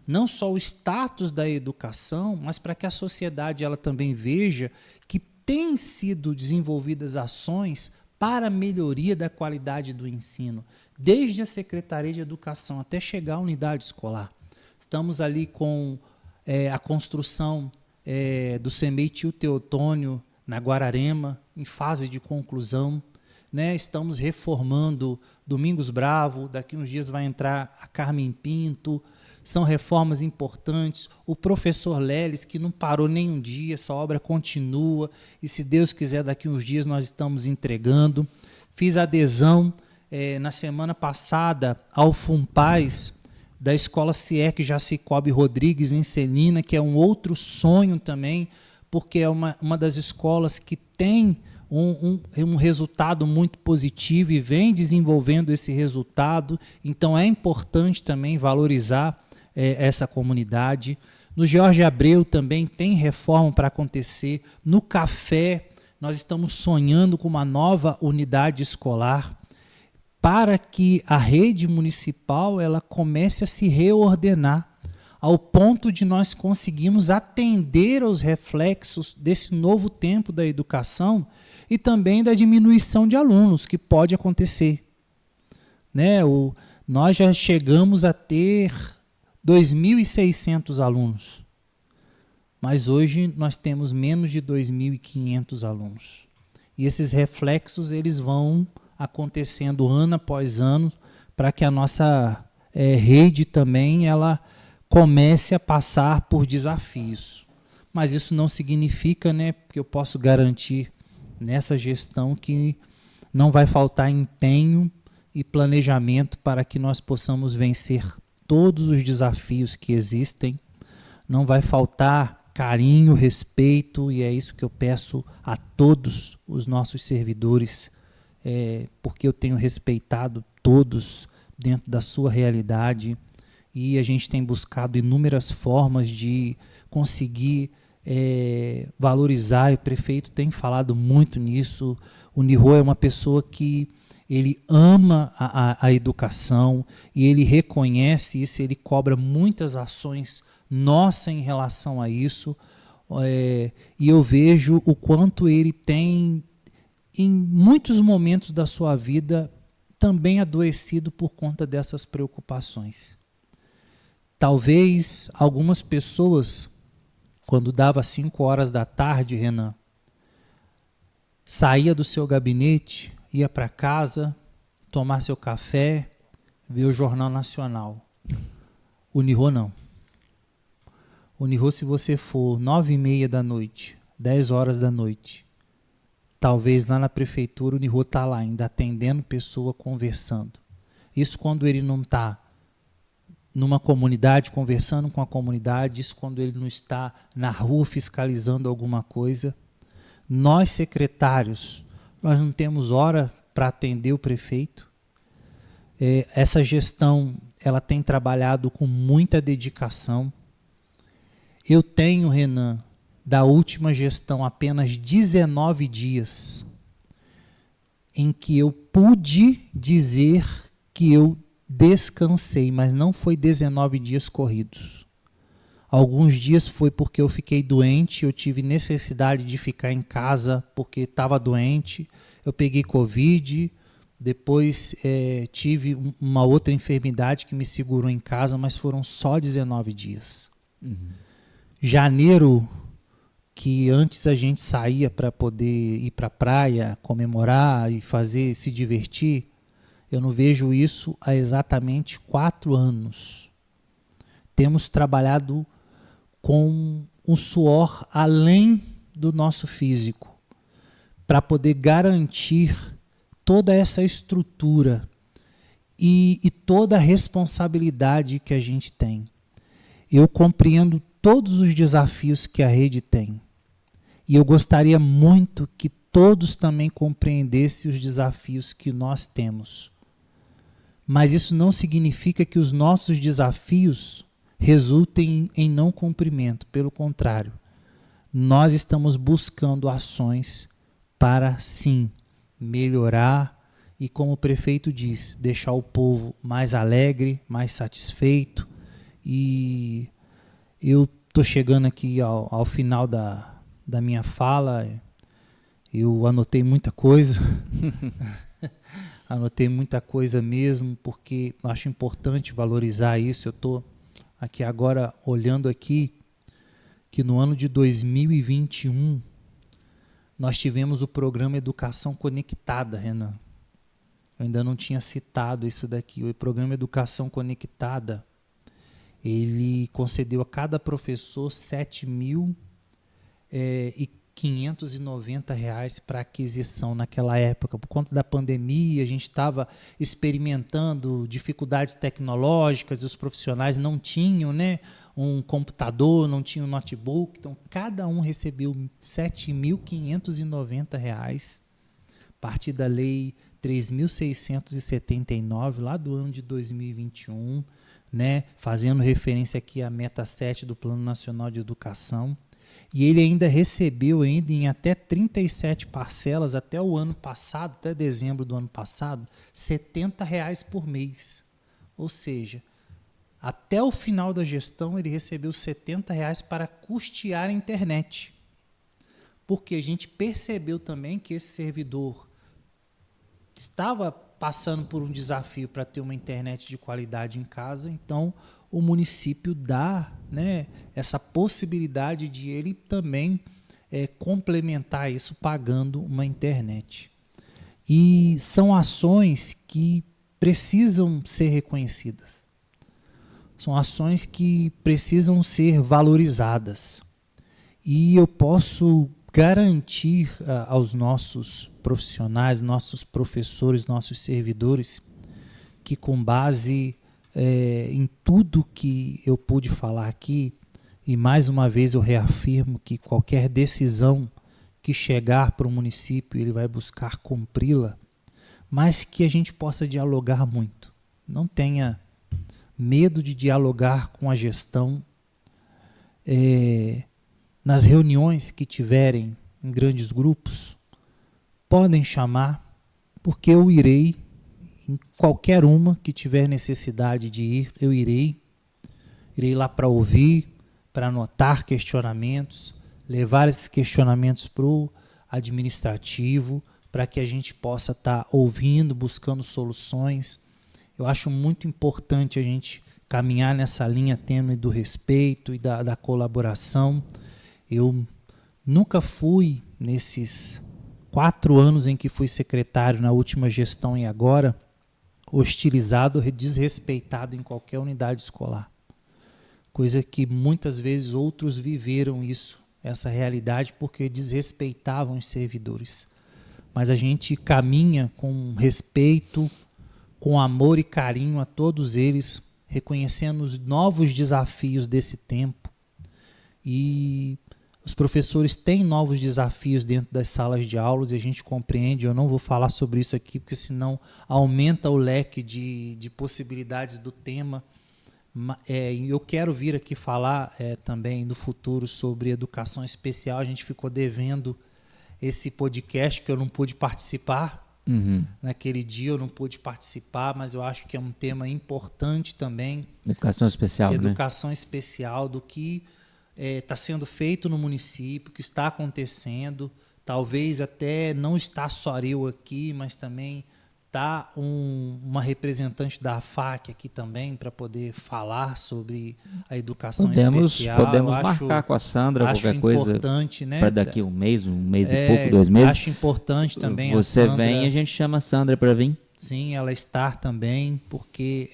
não só o status da educação, mas para que a sociedade ela também veja que têm sido desenvolvidas ações para a melhoria da qualidade do ensino, desde a Secretaria de Educação até chegar à unidade escolar. Estamos ali com a construção do CEMEI Tio Teotônio, na Guararema, em fase de conclusão. Né? Estamos reformando Domingos Bravo, daqui uns dias vai entrar a Carmen Pinto. São reformas importantes. O professor Leles, que não parou nem um dia, essa obra continua, e se Deus quiser, daqui uns dias nós estamos entregando. Fiz adesão na semana passada ao FUNPAS da Escola CIEC Jacicobi Rodrigues, em Celina, que é um outro sonho também, porque é uma das escolas que tem um resultado muito positivo e vem desenvolvendo esse resultado, então é importante também valorizar essa comunidade. No Jorge Abreu também tem reforma para acontecer. No Café, nós estamos sonhando com uma nova unidade escolar para que a rede municipal ela comece a se reordenar, ao ponto de nós conseguirmos atender aos reflexos desse novo tempo da educação e também da diminuição de alunos, que pode acontecer. Né? Nós já chegamos a ter 2.600 alunos, mas hoje nós temos menos de 2.500 alunos. E esses reflexos eles vão acontecendo ano após ano para que a nossa rede também ela comece a passar por desafios. Mas isso não significa, né, que eu posso garantir nessa gestão que não vai faltar empenho e planejamento para que nós possamos vencer todos os desafios que existem, não vai faltar carinho, respeito, e é isso que eu peço a todos os nossos servidores, porque eu tenho respeitado todos dentro da sua realidade, e a gente tem buscado inúmeras formas de conseguir valorizar, e o prefeito tem falado muito nisso. O Nirô é uma pessoa que ele ama a educação e ele reconhece isso, ele cobra muitas ações nossas em relação a isso, e eu vejo o quanto ele tem, em muitos momentos da sua vida, também adoecido por conta dessas preocupações. Talvez algumas pessoas, quando dava 5 horas da tarde, Renan, saía do seu gabinete, ia para casa, tomar seu café, ver o Jornal Nacional. O Nirô não. O Nirô, se você for 9h30 da noite, 10 horas da noite, talvez lá na prefeitura o Nirô está lá ainda atendendo pessoa, conversando. Isso quando ele não está numa comunidade, conversando com a comunidade, isso quando ele não está na rua fiscalizando alguma coisa. Nós, secretários, nós não temos hora para atender o prefeito. Essa gestão, ela tem trabalhado com muita dedicação. Eu tenho, Renan, da última gestão, apenas 19 dias em que eu pude dizer que eu descansei, mas não foi 19 dias corridos. Alguns dias foi porque eu fiquei doente, eu tive necessidade de ficar em casa porque estava doente, eu peguei Covid, depois tive uma outra enfermidade que me segurou em casa, mas foram só 19 dias. Janeiro, que antes a gente saía para poder ir para a praia, comemorar e se divertir, eu não vejo isso há exatamente 4 anos. Temos trabalhado com um suor além do nosso físico, para poder garantir toda essa estrutura e toda a responsabilidade que a gente tem. Eu compreendo todos os desafios que a rede tem, e eu gostaria muito que todos também compreendessem os desafios que nós temos. Mas isso não significa que os nossos desafios resultem em não cumprimento. Pelo contrário, nós estamos buscando ações para, sim, melhorar e, como o prefeito diz, deixar o povo mais alegre, mais satisfeito. E eu estou chegando aqui ao final da minha fala. Eu anotei muita coisa. Anotei muita coisa mesmo, porque acho importante valorizar isso. Eu estou aqui agora olhando aqui que no ano de 2021 nós tivemos o programa Educação Conectada, Renan. Eu ainda não tinha citado isso daqui. O programa Educação Conectada, ele concedeu a cada professor R$ 7.590 para aquisição naquela época. Por conta da pandemia, a gente estava experimentando dificuldades tecnológicas e os profissionais não tinham, né, um computador, não tinham um notebook. Então, cada um recebeu R$ 7.590, a partir da Lei 3.679, lá do ano de 2021, né, fazendo referência aqui à meta 7 do Plano Nacional de Educação. E ele ainda recebeu em até 37 parcelas, até o ano passado, até dezembro do ano passado, R$ 70 por mês. Ou seja, até o final da gestão ele recebeu R$ 70 para custear a internet. Porque a gente percebeu também que esse servidor estava passando por um desafio para ter uma internet de qualidade em casa, então o município dá, né, essa possibilidade de ele também complementar isso pagando uma internet. E são ações que precisam ser reconhecidas. São ações que precisam ser valorizadas. E eu posso garantir aos nossos profissionais, nossos professores, nossos servidores, que com base em tudo que eu pude falar aqui, e mais uma vez eu reafirmo que qualquer decisão que chegar para o município, ele vai buscar cumpri-la, mas que a gente possa dialogar muito. Não tenha medo de dialogar com a gestão. Nas reuniões que tiverem em grandes grupos, podem chamar, porque eu irei, em qualquer uma que tiver necessidade de ir, eu irei lá para ouvir, para anotar questionamentos, levar esses questionamentos para o administrativo, para que a gente possa estar ouvindo, buscando soluções. Eu acho muito importante a gente caminhar nessa linha tênue do respeito e da colaboração. Eu nunca fui, nesses 4 anos em que fui secretário, na última gestão e agora, hostilizado, desrespeitado em qualquer unidade escolar. Coisa que muitas vezes outros viveram essa realidade, porque desrespeitavam os servidores. Mas a gente caminha com respeito, com amor e carinho a todos eles, reconhecendo os novos desafios desse tempo. E os professores têm novos desafios dentro das salas de aulas e a gente compreende. Eu não vou falar sobre isso aqui, porque senão aumenta o leque de possibilidades do tema. Eu quero vir aqui falar também no futuro sobre educação especial. A gente ficou devendo esse podcast que eu não pude participar. Naquele dia eu não pude participar, mas eu acho que é um tema importante também. Educação especial, Educação especial, do que está sendo feito no município, que está acontecendo. Talvez até não está só eu aqui, mas também está uma representante da AFAC aqui também para poder falar sobre a educação especial. Podemos marcar com a Sandra qualquer coisa, né, para daqui um mês e pouco, 2 meses. Acho importante também você a Sandra, vem e a gente chama a Sandra para vir. Sim, ela estar também, porque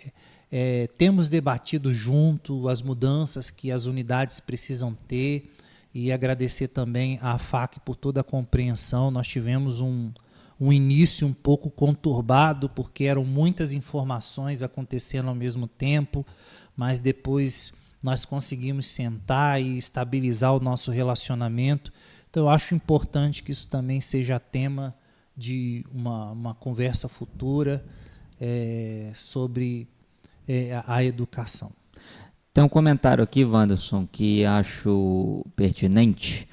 temos debatido junto as mudanças que as unidades precisam ter, e agradecer também à AFAC por toda a compreensão. Nós tivemos um início um pouco conturbado, porque eram muitas informações acontecendo ao mesmo tempo, mas depois nós conseguimos sentar e estabilizar o nosso relacionamento. Então eu acho importante que isso também seja tema de uma conversa futura sobre a educação. Tem um comentário aqui, Wanderson, que acho pertinente.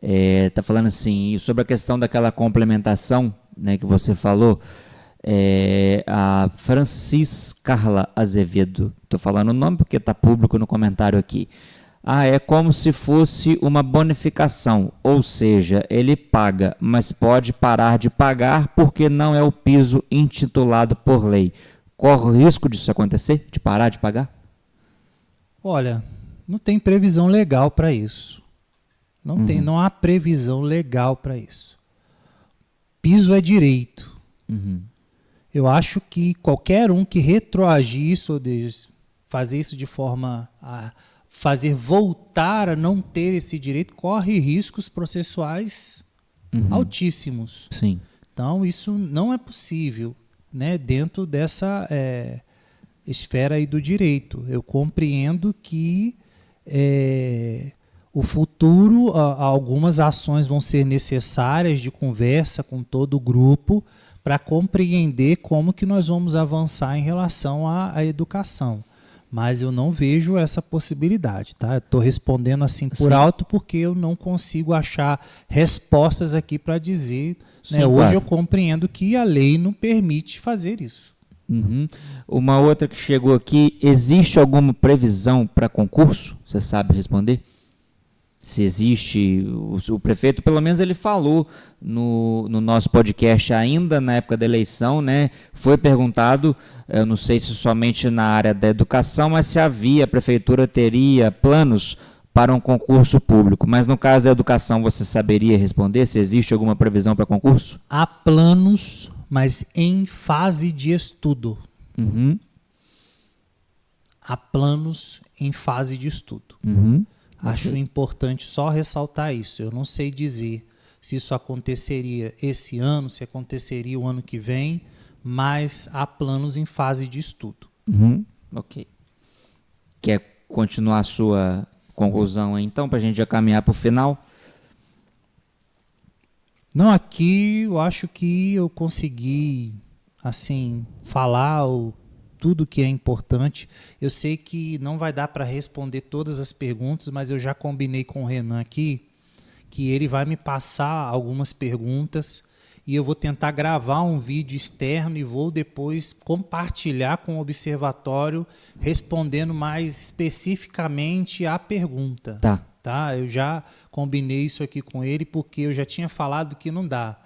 Está falando assim, sobre a questão daquela complementação, né, que você falou. A Francis Carla Azevedo, estou falando o nome porque está público no comentário aqui. É como se fosse uma bonificação, ou seja, ele paga, mas pode parar de pagar porque não é o piso intitulado por lei. Corre o risco disso acontecer, de parar de pagar? Olha, não tem previsão legal para isso. Não há previsão legal para isso. Piso é direito. Eu acho que qualquer um que retroagir isso, ou fazer isso de forma a fazer voltar a não ter esse direito, corre riscos processuais altíssimos. Sim. Então, isso não é possível, né, dentro dessa esfera aí do direito. Eu compreendo que o futuro, algumas ações vão ser necessárias de conversa com todo o grupo para compreender como que nós vamos avançar em relação à educação. Mas eu não vejo essa possibilidade, tá? Estou respondendo assim por alto porque eu não consigo achar respostas aqui para dizer. Né? Hoje claro. Eu compreendo que a lei não permite fazer isso. Uma outra que chegou aqui, existe alguma previsão para concurso? Você sabe responder? Se existe, o prefeito, pelo menos ele falou no nosso podcast ainda na época da eleição, né? Foi perguntado, eu não sei se somente na área da educação, mas se a prefeitura teria planos para um concurso público. Mas no caso da educação, você saberia responder se existe alguma previsão para concurso? Há planos, mas em fase de estudo. Há planos em fase de estudo. Acho importante só ressaltar isso. Eu não sei dizer se isso aconteceria esse ano, se aconteceria o ano que vem, mas há planos em fase de estudo. Ok. Quer continuar a sua conclusão aí, então, para a gente já caminhar para o final? Não, aqui eu acho que eu consegui, assim, falar tudo que é importante. Eu sei que não vai dar para responder todas as perguntas, mas eu já combinei com o Renan aqui que ele vai me passar algumas perguntas e eu vou tentar gravar um vídeo externo e vou depois compartilhar com o observatório respondendo mais especificamente à pergunta. Tá? Eu já combinei isso aqui com ele porque eu já tinha falado que não dá,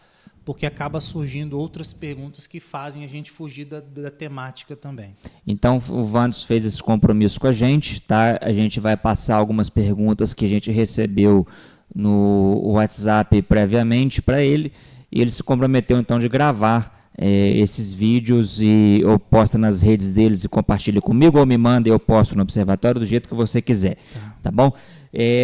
porque acaba surgindo outras perguntas que fazem a gente fugir da temática também. Então, o Vandos fez esse compromisso com a gente, tá? A gente vai passar algumas perguntas que a gente recebeu no WhatsApp previamente para ele, e ele se comprometeu então de gravar esses vídeos e eu posto nas redes deles e compartilha comigo, ou me manda e eu posto no observatório do jeito que você quiser, tá bom?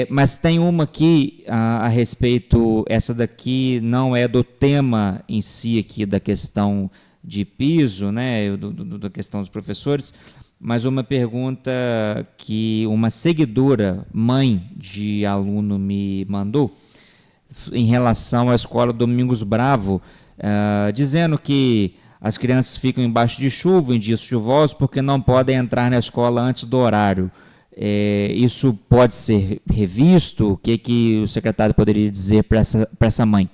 Mas tem uma aqui a respeito, essa daqui não é do tema em si aqui da questão de piso, né, da questão dos professores, mas uma pergunta que uma seguidora, mãe de aluno, me mandou em relação à escola Domingos Bravo, dizendo que as crianças ficam embaixo de chuva em dias chuvosos porque não podem entrar na escola antes do horário. Isso pode ser revisto? O que o secretário poderia dizer para essa mãe?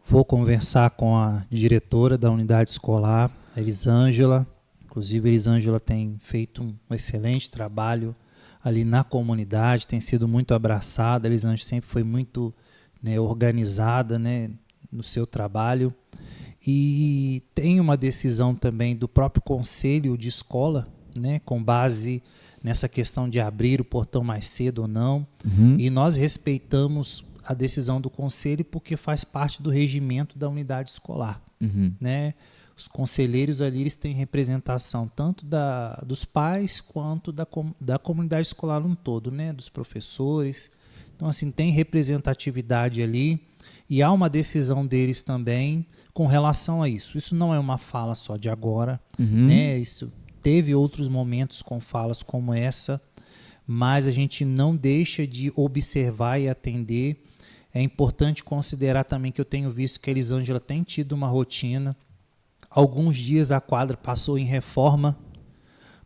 Vou conversar com a diretora da unidade escolar, a Elisângela. Inclusive, a Elisângela tem feito um excelente trabalho ali na comunidade, tem sido muito abraçada. A Elisângela sempre foi muito, né, organizada, né, no seu trabalho. E tem uma decisão também do próprio conselho de escola, né, com base nessa questão de abrir o portão mais cedo ou não. E nós respeitamos a decisão do conselho porque faz parte do regimento da unidade escolar. Né? Os conselheiros ali eles têm representação tanto dos pais quanto da comunidade escolar no todo, né? Dos professores. Então, assim, tem representatividade ali e há uma decisão deles também com relação a isso. Isso não é uma fala só de agora, né? Isso teve outros momentos com falas como essa, mas a gente não deixa de observar e atender. É importante considerar também que eu tenho visto que a Elisângela tem tido uma rotina. Alguns dias a quadra passou em reforma,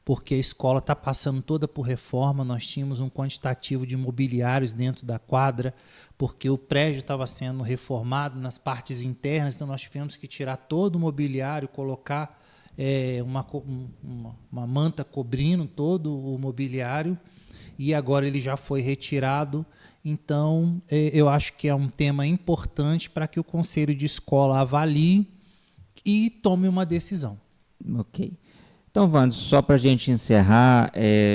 porque a escola está passando toda por reforma. Nós tínhamos um quantitativo de mobiliários dentro da quadra, porque o prédio estava sendo reformado nas partes internas, então nós tivemos que tirar todo o mobiliário, colocar uma manta cobrindo todo o mobiliário, e agora ele já foi retirado. Então, eu acho que é um tema importante para que o conselho de escola avalie e tome uma decisão. Ok. Então, Vandos, só para a gente encerrar,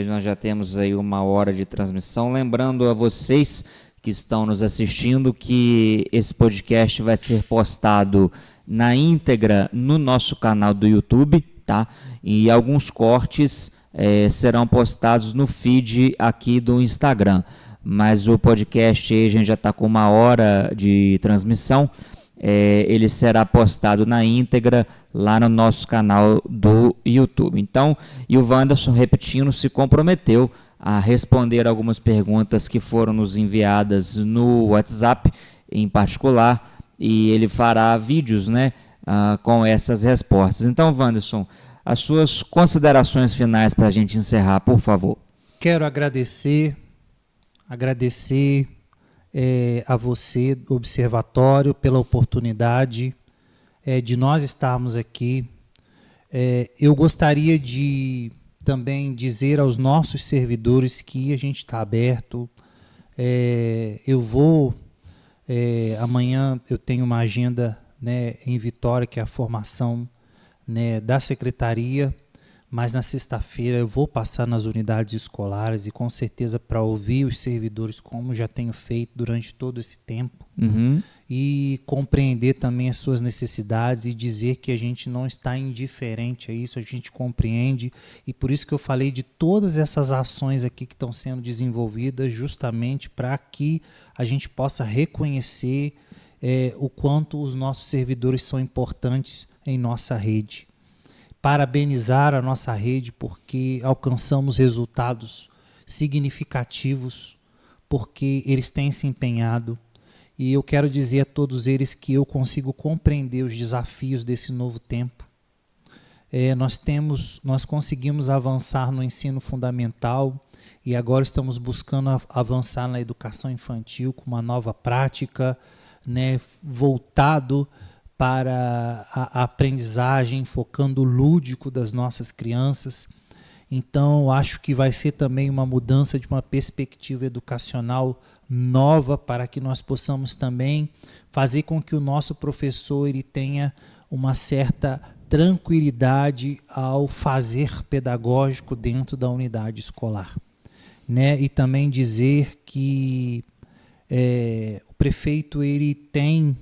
nós já temos aí 1 hora de transmissão. Lembrando a vocês que estão nos assistindo que esse podcast vai ser postado na íntegra no nosso canal do YouTube, tá? E alguns cortes serão postados no feed aqui do Instagram. Mas o podcast aí, a gente já está com 1 hora de transmissão. Ele será postado na íntegra lá no nosso canal do YouTube. Então, e o Wanderson, repetindo, se comprometeu a responder algumas perguntas que foram nos enviadas no WhatsApp em particular, e ele fará vídeos, né, com essas respostas. Então, Wanderson, as suas considerações finais para a gente encerrar, por favor. Quero agradecer a você, observatório, pela oportunidade de nós estarmos aqui. Eu gostaria de também dizer aos nossos servidores que a gente está aberto. Eu vou, amanhã eu tenho uma agenda, né, em Vitória, que é a formação, né, da secretaria, mas na sexta-feira eu vou passar nas unidades escolares e com certeza para ouvir os servidores, como já tenho feito durante todo esse tempo, e compreender também as suas necessidades e dizer que a gente não está indiferente a isso, a gente compreende, e por isso que eu falei de todas essas ações aqui que estão sendo desenvolvidas justamente para que a gente possa reconhecer o quanto os nossos servidores são importantes em nossa rede. parabenizar a nossa rede porque alcançamos resultados significativos, porque eles têm se empenhado. E eu quero dizer a todos eles que eu consigo compreender os desafios desse novo tempo. Nós conseguimos avançar no ensino fundamental e agora estamos buscando avançar na educação infantil com uma nova prática, né, voltado para a aprendizagem, focando o lúdico das nossas crianças. Então, acho que vai ser também uma mudança de uma perspectiva educacional nova para que nós possamos também fazer com que o nosso professor ele tenha uma certa tranquilidade ao fazer pedagógico dentro da unidade escolar, né? E também dizer que o prefeito ele tem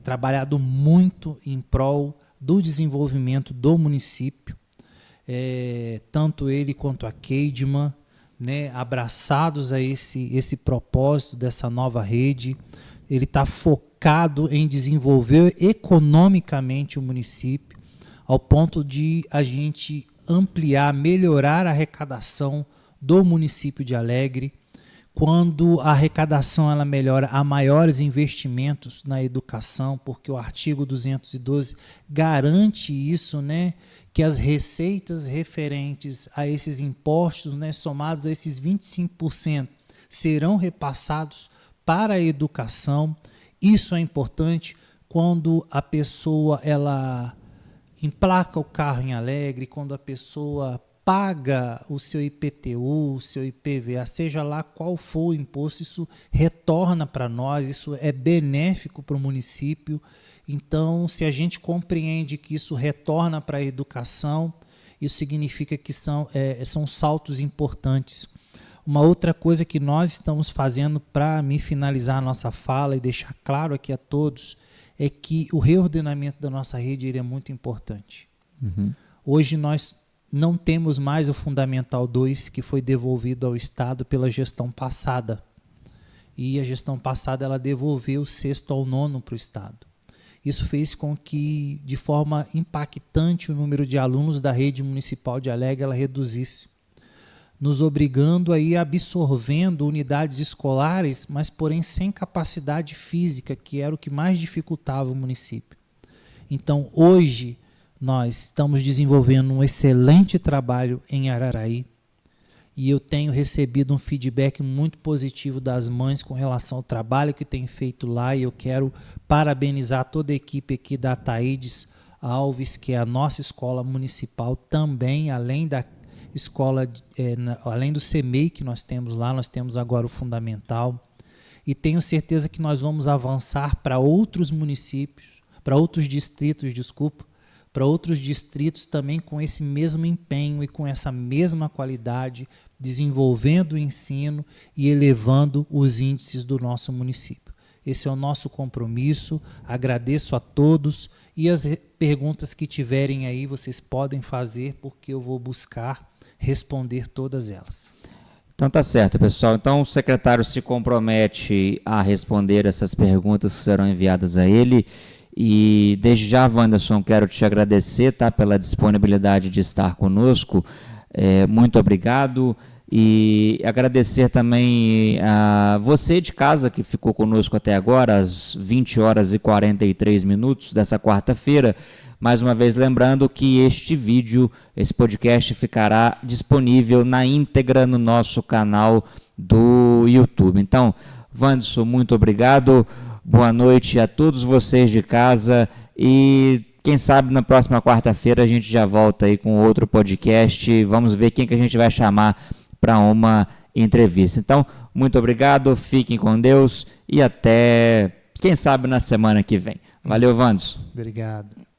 trabalhado muito em prol do desenvolvimento do município, tanto ele quanto a Keidman, né, abraçados a esse propósito dessa nova rede. Ele está focado em desenvolver economicamente o município, ao ponto de a gente ampliar, melhorar a arrecadação do município de Alegre. Quando a arrecadação ela melhora, há maiores investimentos na educação, porque o artigo 212 garante isso, né, que as receitas referentes a esses impostos, né, somados a esses 25%, serão repassados para a educação. Isso é importante quando a pessoa ela emplaca o carro em Alegre, quando a pessoa paga o seu IPTU, o seu IPVA, seja lá qual for o imposto, isso retorna para nós, isso é benéfico para o município. Então, se a gente compreende que isso retorna para a educação, isso significa que são saltos importantes. Uma outra coisa que nós estamos fazendo para me finalizar a nossa fala e deixar claro aqui a todos é que o reordenamento da nossa rede ele é muito importante. Hoje nós não temos mais o Fundamental 2, que foi devolvido ao Estado pela gestão passada. E a gestão passada ela devolveu o 6º ao 9º para o Estado. Isso fez com que, de forma impactante, o número de alunos da rede municipal de Alegre ela reduzisse, nos obrigando a ir absorvendo unidades escolares, mas porém sem capacidade física, que era o que mais dificultava o município. Então, hoje, nós estamos desenvolvendo um excelente trabalho em Araraí e eu tenho recebido um feedback muito positivo das mães com relação ao trabalho que tem feito lá, e eu quero parabenizar toda a equipe aqui da Ataídes Alves, que é a nossa escola municipal também, além da escola, além do CEMEI que nós temos lá, nós temos agora o Fundamental, e tenho certeza que nós vamos avançar para outros municípios, para outros distritos, para outros distritos também com esse mesmo empenho e com essa mesma qualidade, desenvolvendo o ensino e elevando os índices do nosso município. Esse é o nosso compromisso. Agradeço a todos e as perguntas que tiverem aí vocês podem fazer, porque eu vou buscar responder todas elas. Então tá certo, pessoal. Então o secretário se compromete a responder essas perguntas que serão enviadas a ele. E desde já, Wanderson, quero te agradecer, tá, pela disponibilidade de estar conosco. Muito obrigado. E agradecer também a você de casa que ficou conosco até agora, às 20h43 dessa quarta-feira. Mais uma vez lembrando que esse podcast ficará disponível na íntegra no nosso canal do YouTube. Então, Wanderson, muito obrigado. Boa noite a todos vocês de casa e quem sabe na próxima quarta-feira a gente já volta aí com outro podcast. Vamos ver quem que a gente vai chamar para uma entrevista. Então, muito obrigado, fiquem com Deus e até, quem sabe, na semana que vem. Valeu, Wanderson. Obrigado.